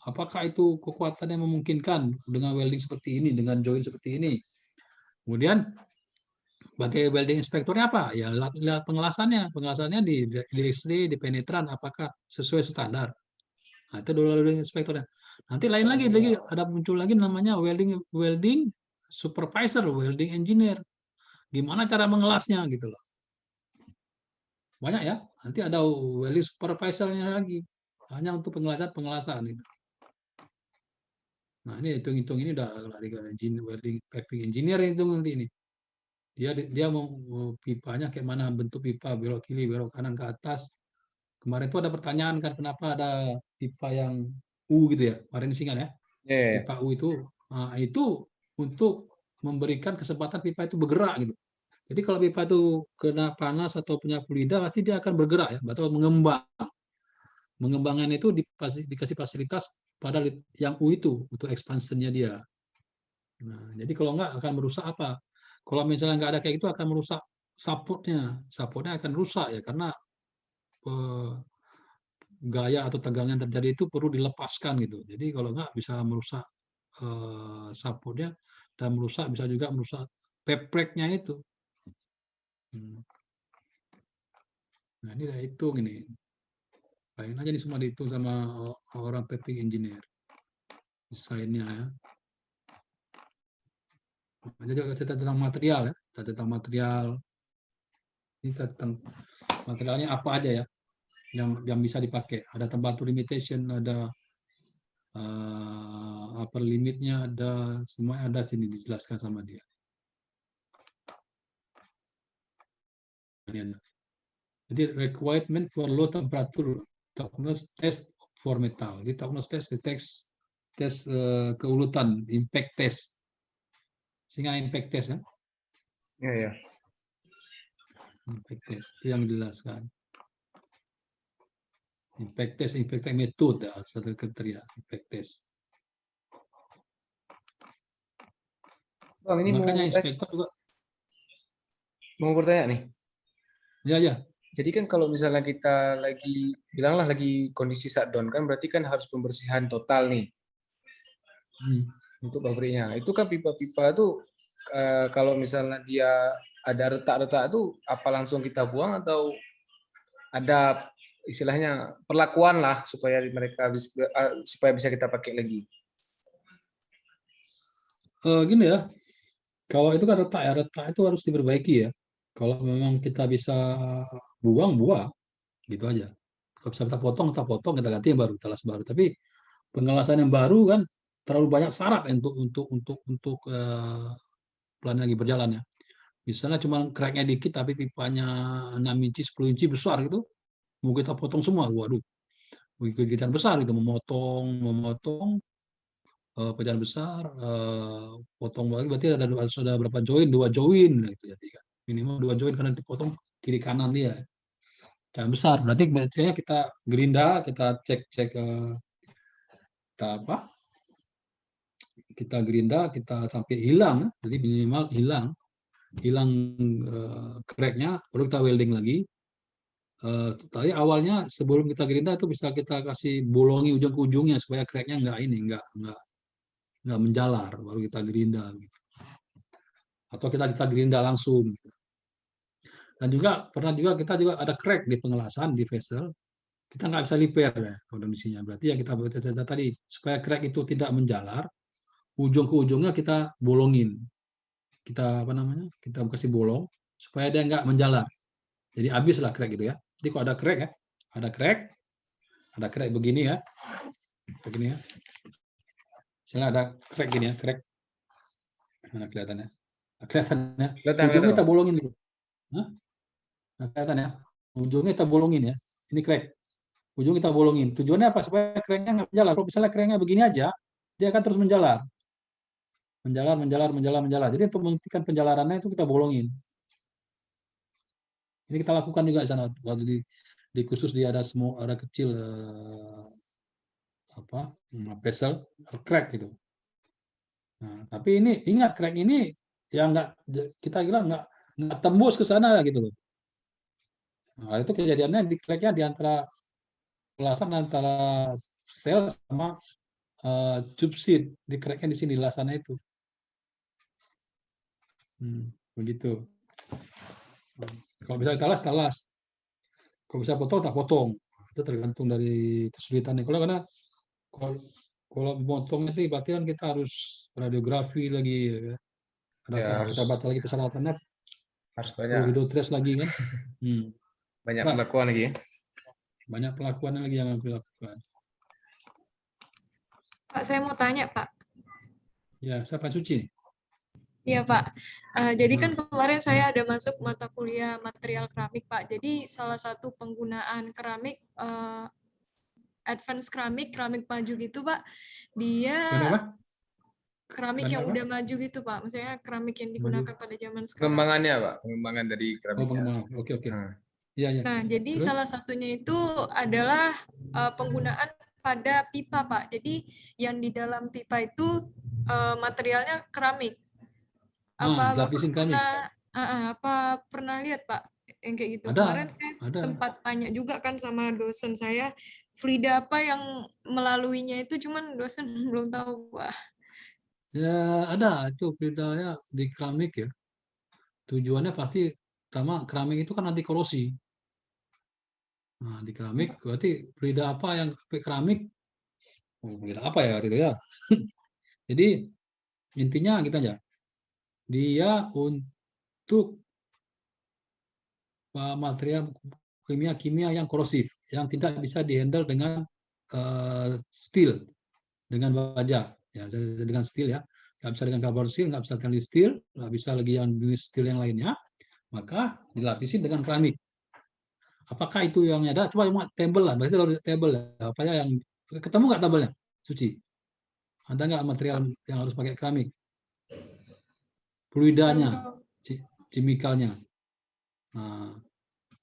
Apakah itu kekuatan yang memungkinkan dengan welding seperti ini, dengan join seperti ini? Kemudian sebagai welding inspektornya apa? Ya lihat pengelasannya di X-ray, di penetran, apakah sesuai standar. Nah, itu dulu welding inspektornya. Nanti lain lagi ada muncul lagi namanya welding supervisor, welding engineer. Gimana cara mengelasnya gitu loh. Banyak ya. Nanti ada welding supervisornya lagi. Hanya untuk pengelasan itu. Nah ini hitung-hitung ini udah lari ke welding piping engineer itu nanti ini. Dia mau pipanya kayak mana, bentuk pipa, belok kiri, belok kanan, ke atas. Kemarin itu ada pertanyaan kan, kenapa ada pipa yang U gitu ya, kemarin disingat ya. Pipa U itu untuk memberikan kesempatan pipa itu bergerak gitu. Jadi kalau pipa itu kena panas atau punya fluida, pasti dia akan bergerak ya, atau mengembang. Mengembangan itu dikasih fasilitas pada yang U itu untuk expansionnya dia. Nah, jadi kalau enggak akan merusak apa? Kalau misalnya nggak ada kayak itu akan merusak supportnya akan rusak ya, karena gaya atau tegangan yang terjadi itu perlu dilepaskan gitu. Jadi kalau nggak bisa merusak supportnya dan bisa juga merusak pepreknya itu. Nah ini udah hitung ini. Lain aja nih semua dihitung sama orang piping engineer. Desainnya ya. Jadi juga cerita tentang material ya, tentang material. Ini tentang materialnya apa aja ya yang bisa dipakai. Ada temperature limitation, ada upper limitnya, ada semua ada sini dijelaskan sama dia. Jadi requirement for low temperature toughness test for metal. Jadi toughness test, tes keulutan, impact test. Sehingga impact test kan? Ya. Impact test itu yang dijelaskan. Impact test metode satu kriteria impact test. Bang, ini makanya inspektor juga mau bertanya nih. Ya. Jadi kan kalau misalnya kita bilanglah lagi kondisi shutdown kan, berarti kan harus pembersihan total nih untuk pabriknya. Itu kan pipa-pipa itu kalau misalnya dia ada retak-retak itu apa langsung kita buang atau ada istilahnya perlakuan lah supaya bisa kita pakai lagi. Gini ya, kalau itu kan retak itu harus diperbaiki ya. Kalau memang kita bisa buang gitu aja. Kalau bisa kita potong, kita ganti yang baru, telas baru. Tapi pengelasan yang baru kan terlalu banyak syarat untuk pelan lagi berjalan ya. Misalnya cuma cracknya dikit tapi pipanya 6 inci, 10 inci besar gitu, mau kita potong semua, waduh, kegiatan besar itu memotong pecahan besar, potong lagi berarti ada berapa join, 2 join gitu jadi kan. Minimal 2 join karena dipotong kiri kanan dia. Pecahan besar, berarti biasanya kita gerinda, kita cek kita gerinda, kita sampai hilang, jadi minimal hilang cracknya, baru kita welding lagi. Tadi awalnya sebelum kita gerinda itu bisa kita kasih bolongi ujung ke ujungnya supaya cracknya nggak menjalar, baru kita gerinda gitu. Atau kita gerinda langsung gitu. Dan juga pernah kita ada crack di pengelasan di vessel, kita nggak bisa repair ya kondisinya. Berarti yang kita tadi supaya crack itu tidak menjalar, ujung ke ujungnya kita bolongin, kita kasih bolong supaya dia nggak menjalar. Jadi habislah crack gitu ya. Jadi kalau ada crack begini ya, misalnya ada crack gini ya, crack mana kelihatannya? Ujungnya kita bolongin dulu. Nah, kelihatan ya, ujungnya kita bolongin ya. Ini crack, ujung kita bolongin. Tujuannya apa? Supaya cracknya nggak menjalar. Kalau misalnya cracknya begini aja, dia akan terus menjalar. Jadi untuk menghentikan penjalarannya itu kita bolongin. Ini kita lakukan juga di sana waktu di khusus dia ada kecil vessel crack gitu. Nah, tapi ini ingat crack ini yang kita bilang nggak tembus ke sana gitu loh. Nah, itu kejadiannya di cracknya di antara pelasan antara sel sama tube seat, di cracknya di sini lasannya itu. Begitu. Kalau bisa kita las. Kalau bisa potong, tak potong. Itu tergantung dari kesulitannya. Kalau potong itu berarti kan kita harus radiografi lagi ya. Kita batal lagi persyaratannya. Harus banyak. Hidrotres lagi kan. Banyak pelakuan lagi ya. Banyak pelakuan lagi yang aku lakukan. Pak, saya mau tanya Pak. Ya, siapa Suci? Iya Pak, jadi kan kemarin saya ada masuk mata kuliah material keramik Pak. Jadi salah satu penggunaan keramik, advance keramik maju gitu Pak, dia Kenapa? keramik yang Kenapa? udah maju gitu Pak. Maksudnya keramik yang digunakan pada zaman sekarang. Pengembangannya Pak, pengembangan dari Oh, keramiknya. pengembangan. Oke. Iya. Nah, jadi Terus? salah satunya itu adalah penggunaan pada pipa Pak. Jadi yang di dalam pipa itu materialnya keramik. Apa lapisin keramik. apa pernah lihat Pak yang kayak gitu? Ada, Kemarin saya sempat tanya juga kan sama dosen saya, fluida apa yang melaluinya itu, cuman dosen belum tahu Pak. Ya ada itu fluidanya di keramik ya. Tujuannya pasti pertama keramik itu kan anti korosi. Nah, di keramik berarti fluida apa yang pakai keramik? Oh, fluida apa ya gitu ya? Jadi intinya gitu aja. Dia untuk material kimia yang korosif, yang tidak bisa dihandle dengan steel, dengan baja, ya dengan steel ya, nggak bisa dengan carbon steel, nggak bisa stainless steel, nggak bisa lagi yang jenis steel yang lainnya, maka dilapisi dengan keramik. Apakah itu yang ada? Coba tabel lah, berarti kalau tabel ya, apa ya yang ketemu nggak tabelnya, Suci? Ada nggak material yang harus pakai keramik? Fluidanya, chemicalnya. Nah,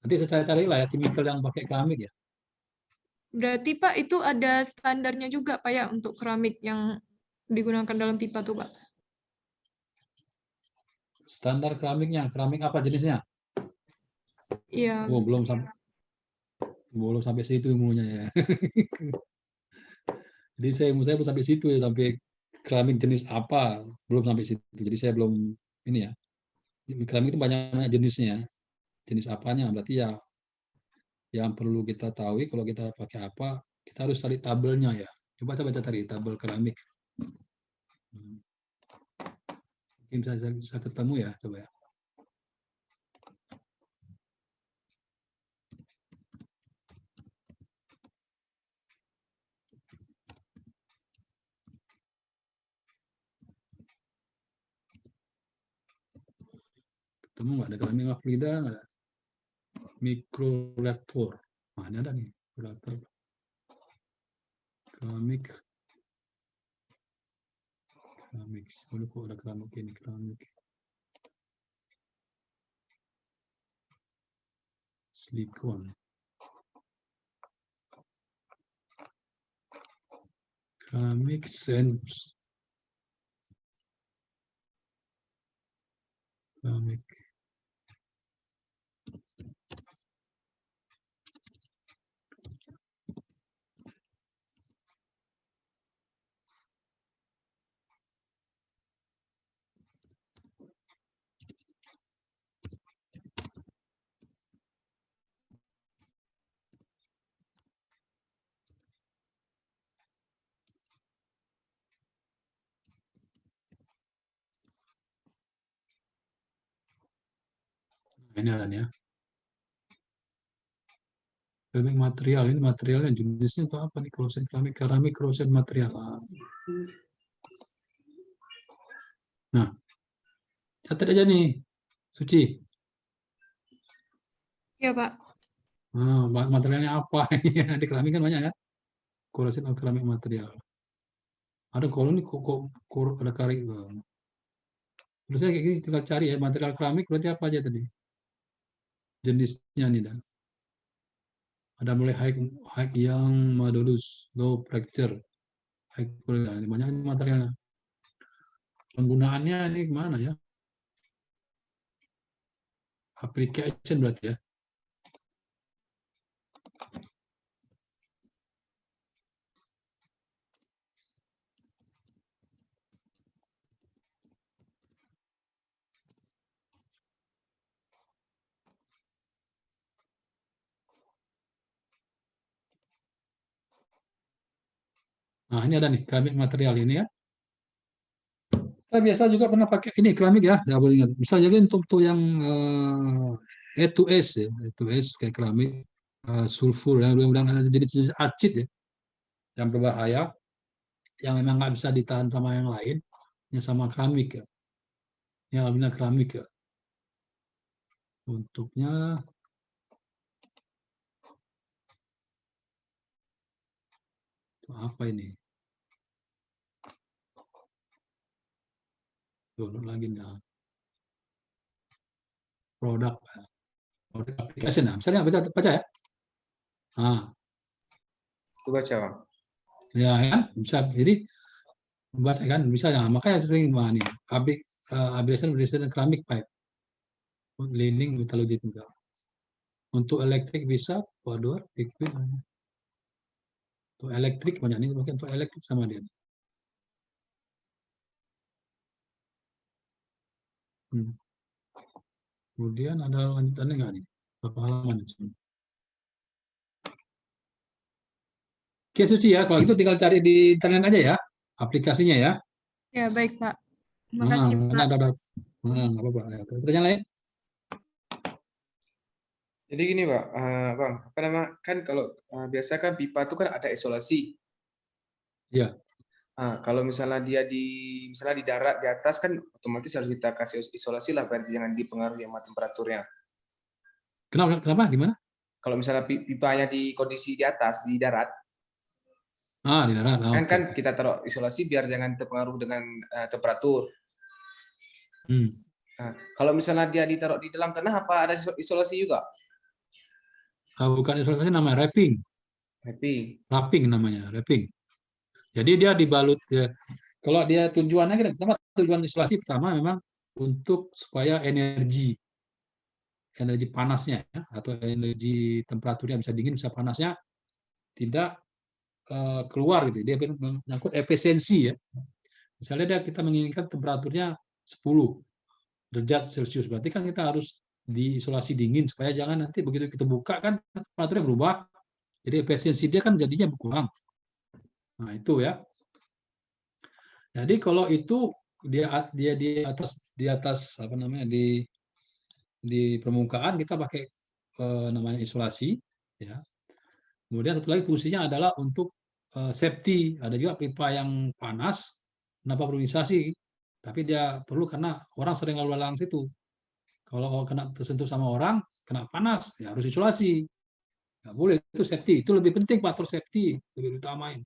nanti saya cari lah ya chemical yang pakai keramik ya. Berarti Pak itu ada standarnya juga Pak ya untuk keramik yang digunakan dalam pipa tuh Pak? Standar keramiknya, keramik apa jenisnya? Iya. Oh, belum sampai situ ilmunya ya. Jadi saya belum sampai situ ya, sampai keramik jenis apa belum sampai situ. Jadi saya belum ini ya. Keramik itu banyak jenisnya. Jenis apanya berarti ya yang perlu kita tahu kalau kita pakai apa, kita harus cari tabelnya ya. Coba cari tabel keramik. Mungkin bisa ketemu ya, coba ya. Ketemu nggak ada keramik fluida, nggak ada. Mikroreaktor. Nah, ini ada nih, mikroreaktor. Keramik. Waduh, kok ada keramik ini, keramik. Silikon. Keramik sense. Keramik. Ini ada ya. Keramik material, ini materialnya jenisnya itu apa nih? Corrosion keramik corrosion material. Nah, catat aja nih, Suci. Iya Pak. Nah, materialnya apa? Di keramik kan banyak kan? Corrosion keramik material. Ada koloni kok ada keramik. Terus saya kayak gini tinggal cari ya material keramik berarti apa aja tadi? Jenisnya nih dah. Ada mulai high yang modulus, low fracture, high quality, banyak materialnya. Penggunaannya ini gimana ya? Application berarti ya. Nah, ini ada nih keramik material ini ya. Kita biasa juga pernah pakai ini keramik ya, nggak boleh ingat. Bisa jadi untuk yang E2S ya, E2S kayak keramik sulfur yang mudah-mudahan ada jenis acid ya, yang berbahaya, yang memang nggak bisa ditahan sama yang lain. yang sama keramik ya. Yang alumina keramik ya. Untuknya apa ini? Download lagi nah. Produk application. Nah, misalnya baca ya. Nah, Aku baca, Bang. ya kan bisa, jadi membaca kan bisa. Nah, makanya sering nih abrasive keramik pipe, lining metallurgy juga. Untuk elektrik bisa water liquid. Untuk elektrik banyak nih, mungkin untuk elektrik sama dia. Kemudian ada lanjutannya nggak nih? Berapa halaman? Oke, Suci ya. Kalau gitu tinggal cari di internet aja ya, aplikasinya ya. Ya, baik, Pak. Terima kasih, Pak. Ada. Nggak apa-apa. Pertanyaan lain? Jadi gini, Pak, Bang, apa nama kan kalau biasa kan pipa itu kan ada isolasi. Ya. Kalau misalnya dia misalnya di darat di atas kan otomatis harus kita kasih isolasi lah, biar jangan dipengaruhi sama temperaturnya. Kenapa? Gimana? Kalau misalnya pipanya di kondisi di atas di darat. Di darat. Kan kita taruh isolasi biar jangan terpengaruh dengan temperatur. Nah, kalau misalnya dia ditaruh di dalam tanah, apa ada isolasi juga? Bukan isolasi, namanya wrapping. Wrapping namanya, wrapping. Jadi dia dibalut ya. Kalau dia tujuannya tujuan isolasi pertama memang untuk supaya energi panasnya ya, atau energi temperaturnya bisa dingin bisa panasnya tidak keluar gitu. Dia menyangkut efisiensi ya. Misalnya kita menginginkan temperaturnya 10 derajat Celcius, berarti kan kita harus diisolasi dingin supaya jangan nanti begitu kita buka kan temperaturnya berubah. Jadi efisiensi dia kan jadinya berkurang. Nah, itu ya. Jadi kalau itu dia di atas apa namanya di permukaan kita pakai namanya isolasi ya. Kemudian satu lagi fungsinya adalah untuk safety. Ada juga pipa yang panas, kenapa perlu isolasi? Tapi dia perlu karena orang sering lalu lalang situ. Kalau kena tersentuh sama orang, kena panas, ya harus isolasi. Nggak boleh, itu safety. Itu lebih penting, faktor safety, lebih utamain.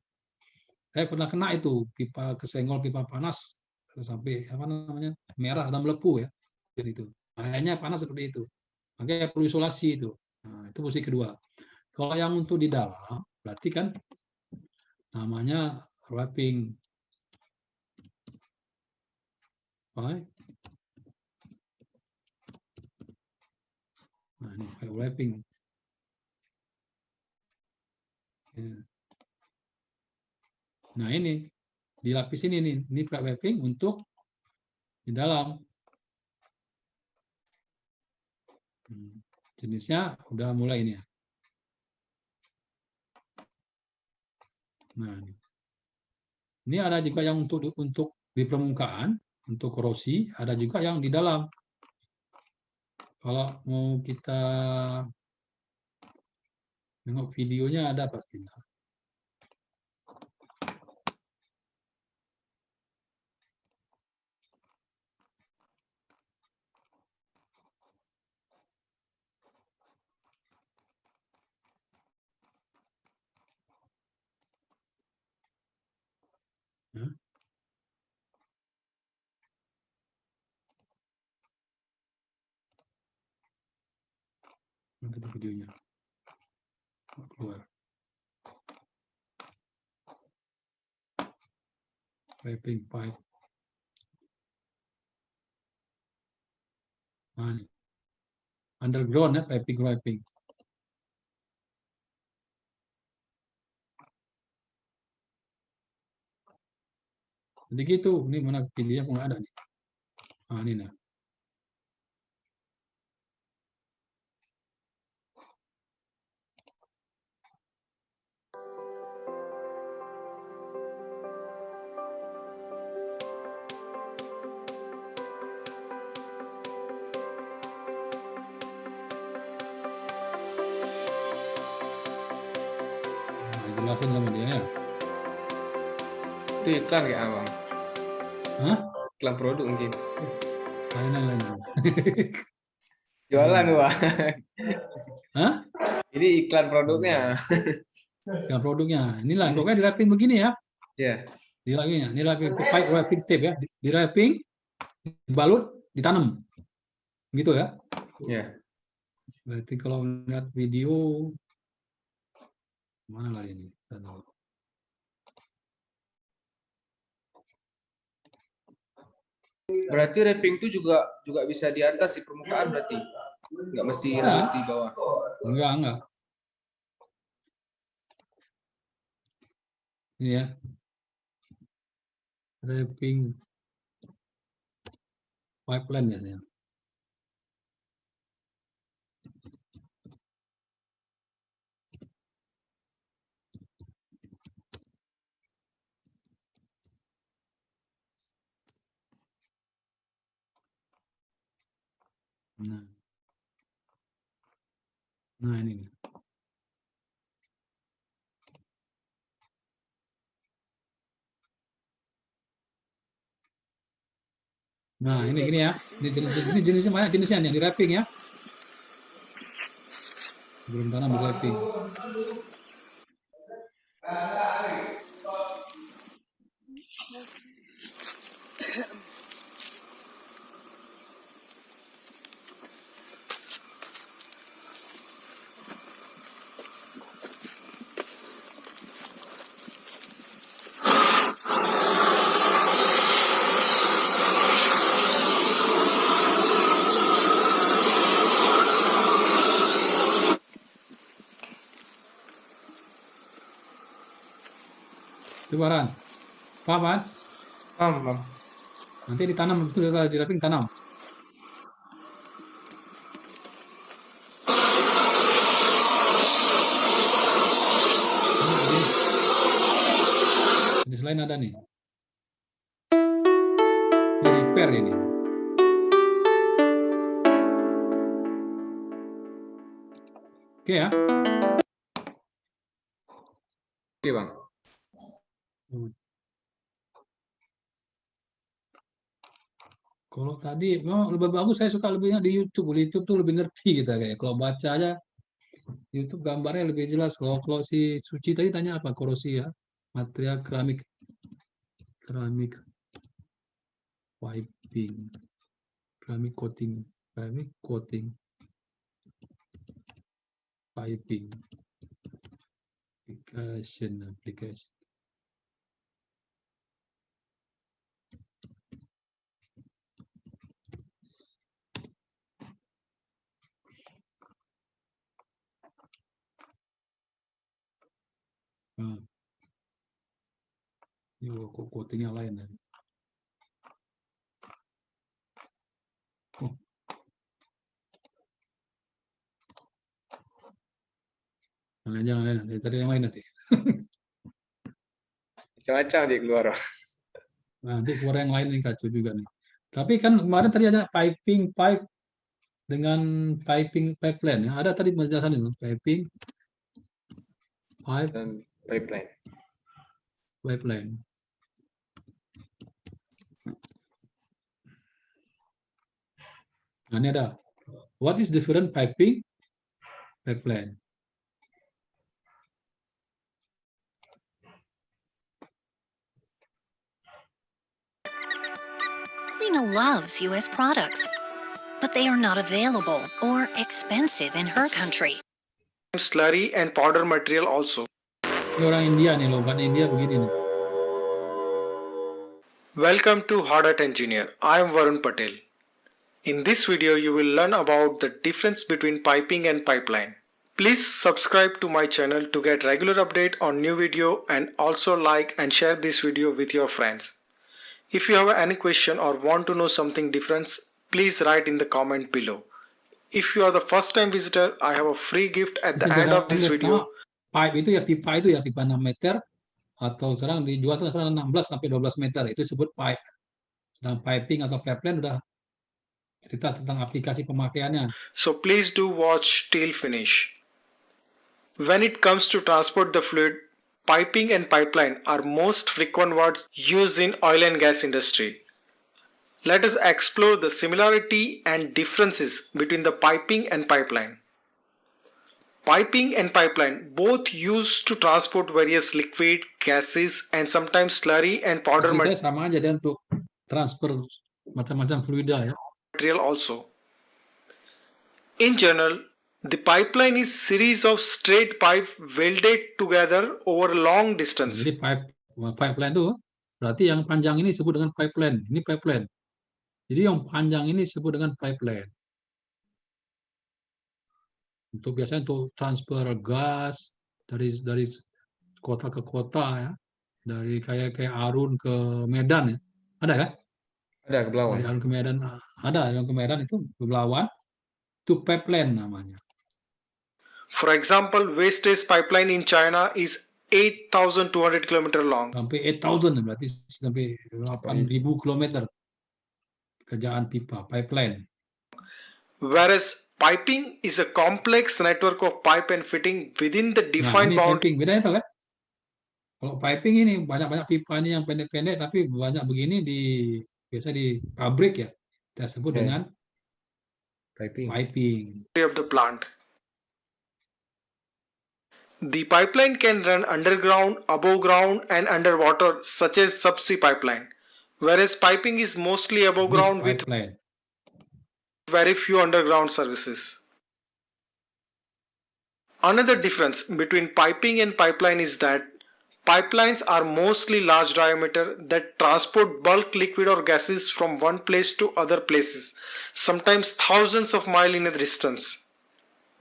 Saya pernah kena itu, pipa kesenggol, pipa panas, sampai apa namanya merah dan melepuh ya. Jadi itu. Bahayanya panas seperti itu. Makanya perlu isolasi itu. Nah, itu fungsi kedua. Kalau yang untuk di dalam, berarti kan namanya wrapping. Nah, ini wrapping. Ya. Nah, ini dilapis ini wrapping untuk di dalam. Jenisnya udah mulai ini ya. Nah, ini ada juga yang untuk di permukaan, untuk korosi, ada juga yang di dalam. Kalau mau kita nengok videonya ada pastinya. Ya. Nanti videonya keluar. Wrapping pipe. Nah, ini. Underground ya, wrapping. Jadi gitu, ini mana videonya nggak ada nih. Nah, ini nah. Jelasin sama dia ya. Itu iklan ya, Bang? Hah? iklan produk mungkin. Lain. Jualan tuh, Pak. Hah? Ini iklan produknya. Iklan produknya. Inilah, pokoknya di wrapping begini ya. Iya. Di wrapping, ini pipe wrapping tape ya. Di wrapping, dibalut, ditanam. Gitu ya. Iya. Berarti kalau lihat video mana lagi ini? Berarti wrapping itu juga bisa di atas di permukaan berarti. Enggak mesti harus di bawah. Enggak. Ini ya. Wrapping pipeline biasanya. Nah ini nih. Nah ini gini ya. Ini jenisnya banyak jenisnya yang di wrapping ya. Belum tanam di wrapping. Baran. Paham kan? Paham. Nanti ditanam, itu di wrapping tanam. Di selain ada nih. Di repair ini. Oke ya. Oke, Bang. Kalau tadi memang lebih bagus, saya suka lebihnya di YouTube. Di YouTube tuh lebih ngerti kita kayak. Kalau baca aja YouTube gambarnya lebih jelas. Kalau si Suci tadi tanya apa? Korosi ya. Material keramik piping. Keramik coating. Piping. Application. Ini kok coatingnya lain tadi. Jangan nanti tadi yang lain nanti. Macam-macam dia keluar. Nanti keluar yang lain yang kacau juga nih. Tapi kan kemarin tadi ada pipe dengan pipeline ya. Ada tadi penjelasan itu pipe dan pipeline. Nah, ini ada. What is different pipeline? Lena loves U.S. products, but they are not available or expensive in her country. Slurry and powder material also. Ini orang India nih, logan India begini nih. Welcome to Hard Hat Engineer. I am Varun Patel. In this video, you will learn about the difference between piping and pipeline. Please subscribe to my channel to get regular update on new video, and also like and share this video with your friends. If you have any question or want to know something different, please write in the comment below. If you are the first time visitor, I have a free gift at the end of this video. Pipe itu ya, pipa 6 meter atau sekarang dijual tuh 16 sampai 12 meter, itu disebut pipe. Sedang piping atau pipeline udah cerita tentang aplikasi pemakaiannya. So please do watch till finish. When it comes to transport the fluid, piping and pipeline are most frequent words used in oil and gas industry. let us explore the similarity and differences between the piping and pipeline. Piping and pipeline both used to transport various liquid, gases, and sometimes slurry and powder sama aja dia untuk transfer macam-macam fluida ya. Material also. In general, the pipeline is series of straight pipe welded together over a long distance. Jadi pipeline itu berarti yang panjang ini disebut dengan pipeline. Ini pipeline. Jadi yang panjang ini disebut dengan pipeline. Biasanya untuk transfer gas dari kota ke kota ya, dari kayak Arun ke Medan ya, ada kan? Ada ke Belawan. Dari Arun ke Medan ada, yang ke Medan itu ke Belawan, itu pipeline namanya. For example, wastage pipeline in China is 8,200 km long. Sampai 8,000 berarti sampai 8.000 km kerjaan pipa pipeline. Whereas piping is a complex network of pipe and fitting within the defined boundary. Bedanya itu kan? Kalau piping ini banyak pipanya yang pendek-pendek, tapi banyak begini biasa di pabrik ya. Kita sebut dengan piping. Of the plant. The pipeline can run underground, above ground, and underwater, such as subsea pipeline. Whereas piping is mostly above ground with very few underground services. Another difference between piping and pipeline is that pipelines are mostly large diameter that transport bulk liquid or gases from one place to other places, sometimes thousands of miles in a distance.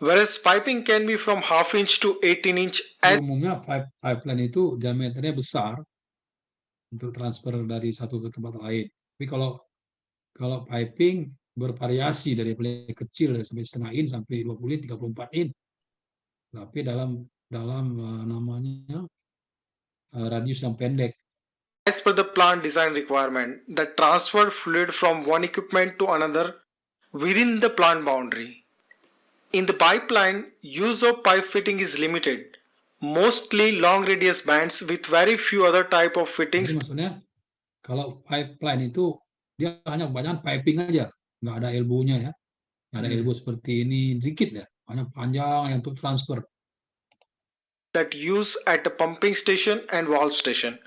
Whereas piping can be from half inch to 18 inch. Umumnya pipeline itu diameternya besar untuk transfer dari satu ke tempat lain. Tapi kalau piping bervariasi dari paling kecil sampai setengah in sampai 20 in, 34 in. Tapi dalam namanya radius yang pendek. As per the plant design requirement, that transfer fluid from one equipment to another within the plant boundary. In the pipeline, use of pipe fitting is limited, mostly long radius bands with very few other type of fittings. Jadi maksudnya kalau pipeline itu dia hanya kebanyakan piping aja. Nggak ada elbow-nya ya, nggak ada elbow seperti ini, dikit ya, hanya panjang yang untuk transfer. That use at a pumping station and valve station.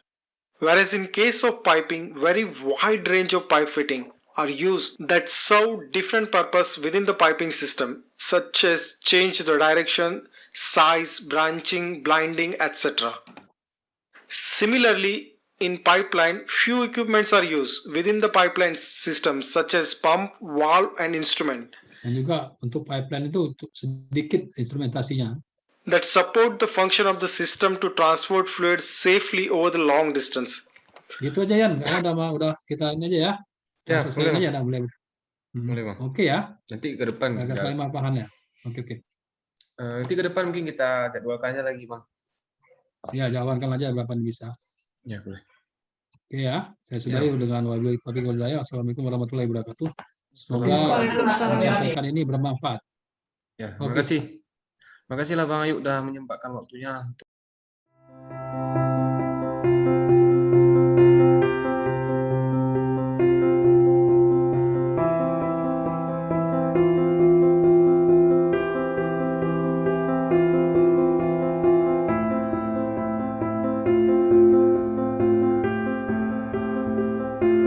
Whereas in case of piping, very wide range of pipe fitting are used that serve different purpose within the piping system, such as change the direction, size, branching, blinding, etc. Similarly, in pipeline, few equipments are used within the pipeline system, such as pump, valve, and instrument. Dan juga untuk pipeline itu sedikit instrumentasinya. That support the function of the system to transport fluid safely over the long distance. Gitu aja Yan, udah kita ini aja ya. Ya, selesai aja, boleh. Boleh Bang. Oke ya. Nanti ke depan. Agak saling mapahan ya. Oke. Nanti ke depan mungkin kita jadwalkannya lagi Bang. Ya, jawabankan aja berapa bisa. Ya, boleh. Oke ya, saya sudahi dengan wabillahi taufiq wal hidayah. Assalamualaikum warahmatullahi wabarakatuh. Semoga yang sampaikan ini bermanfaat. Ya, terima kasih. Terima kasih lah Bang Ayuk udah menyempatkan waktunya untuk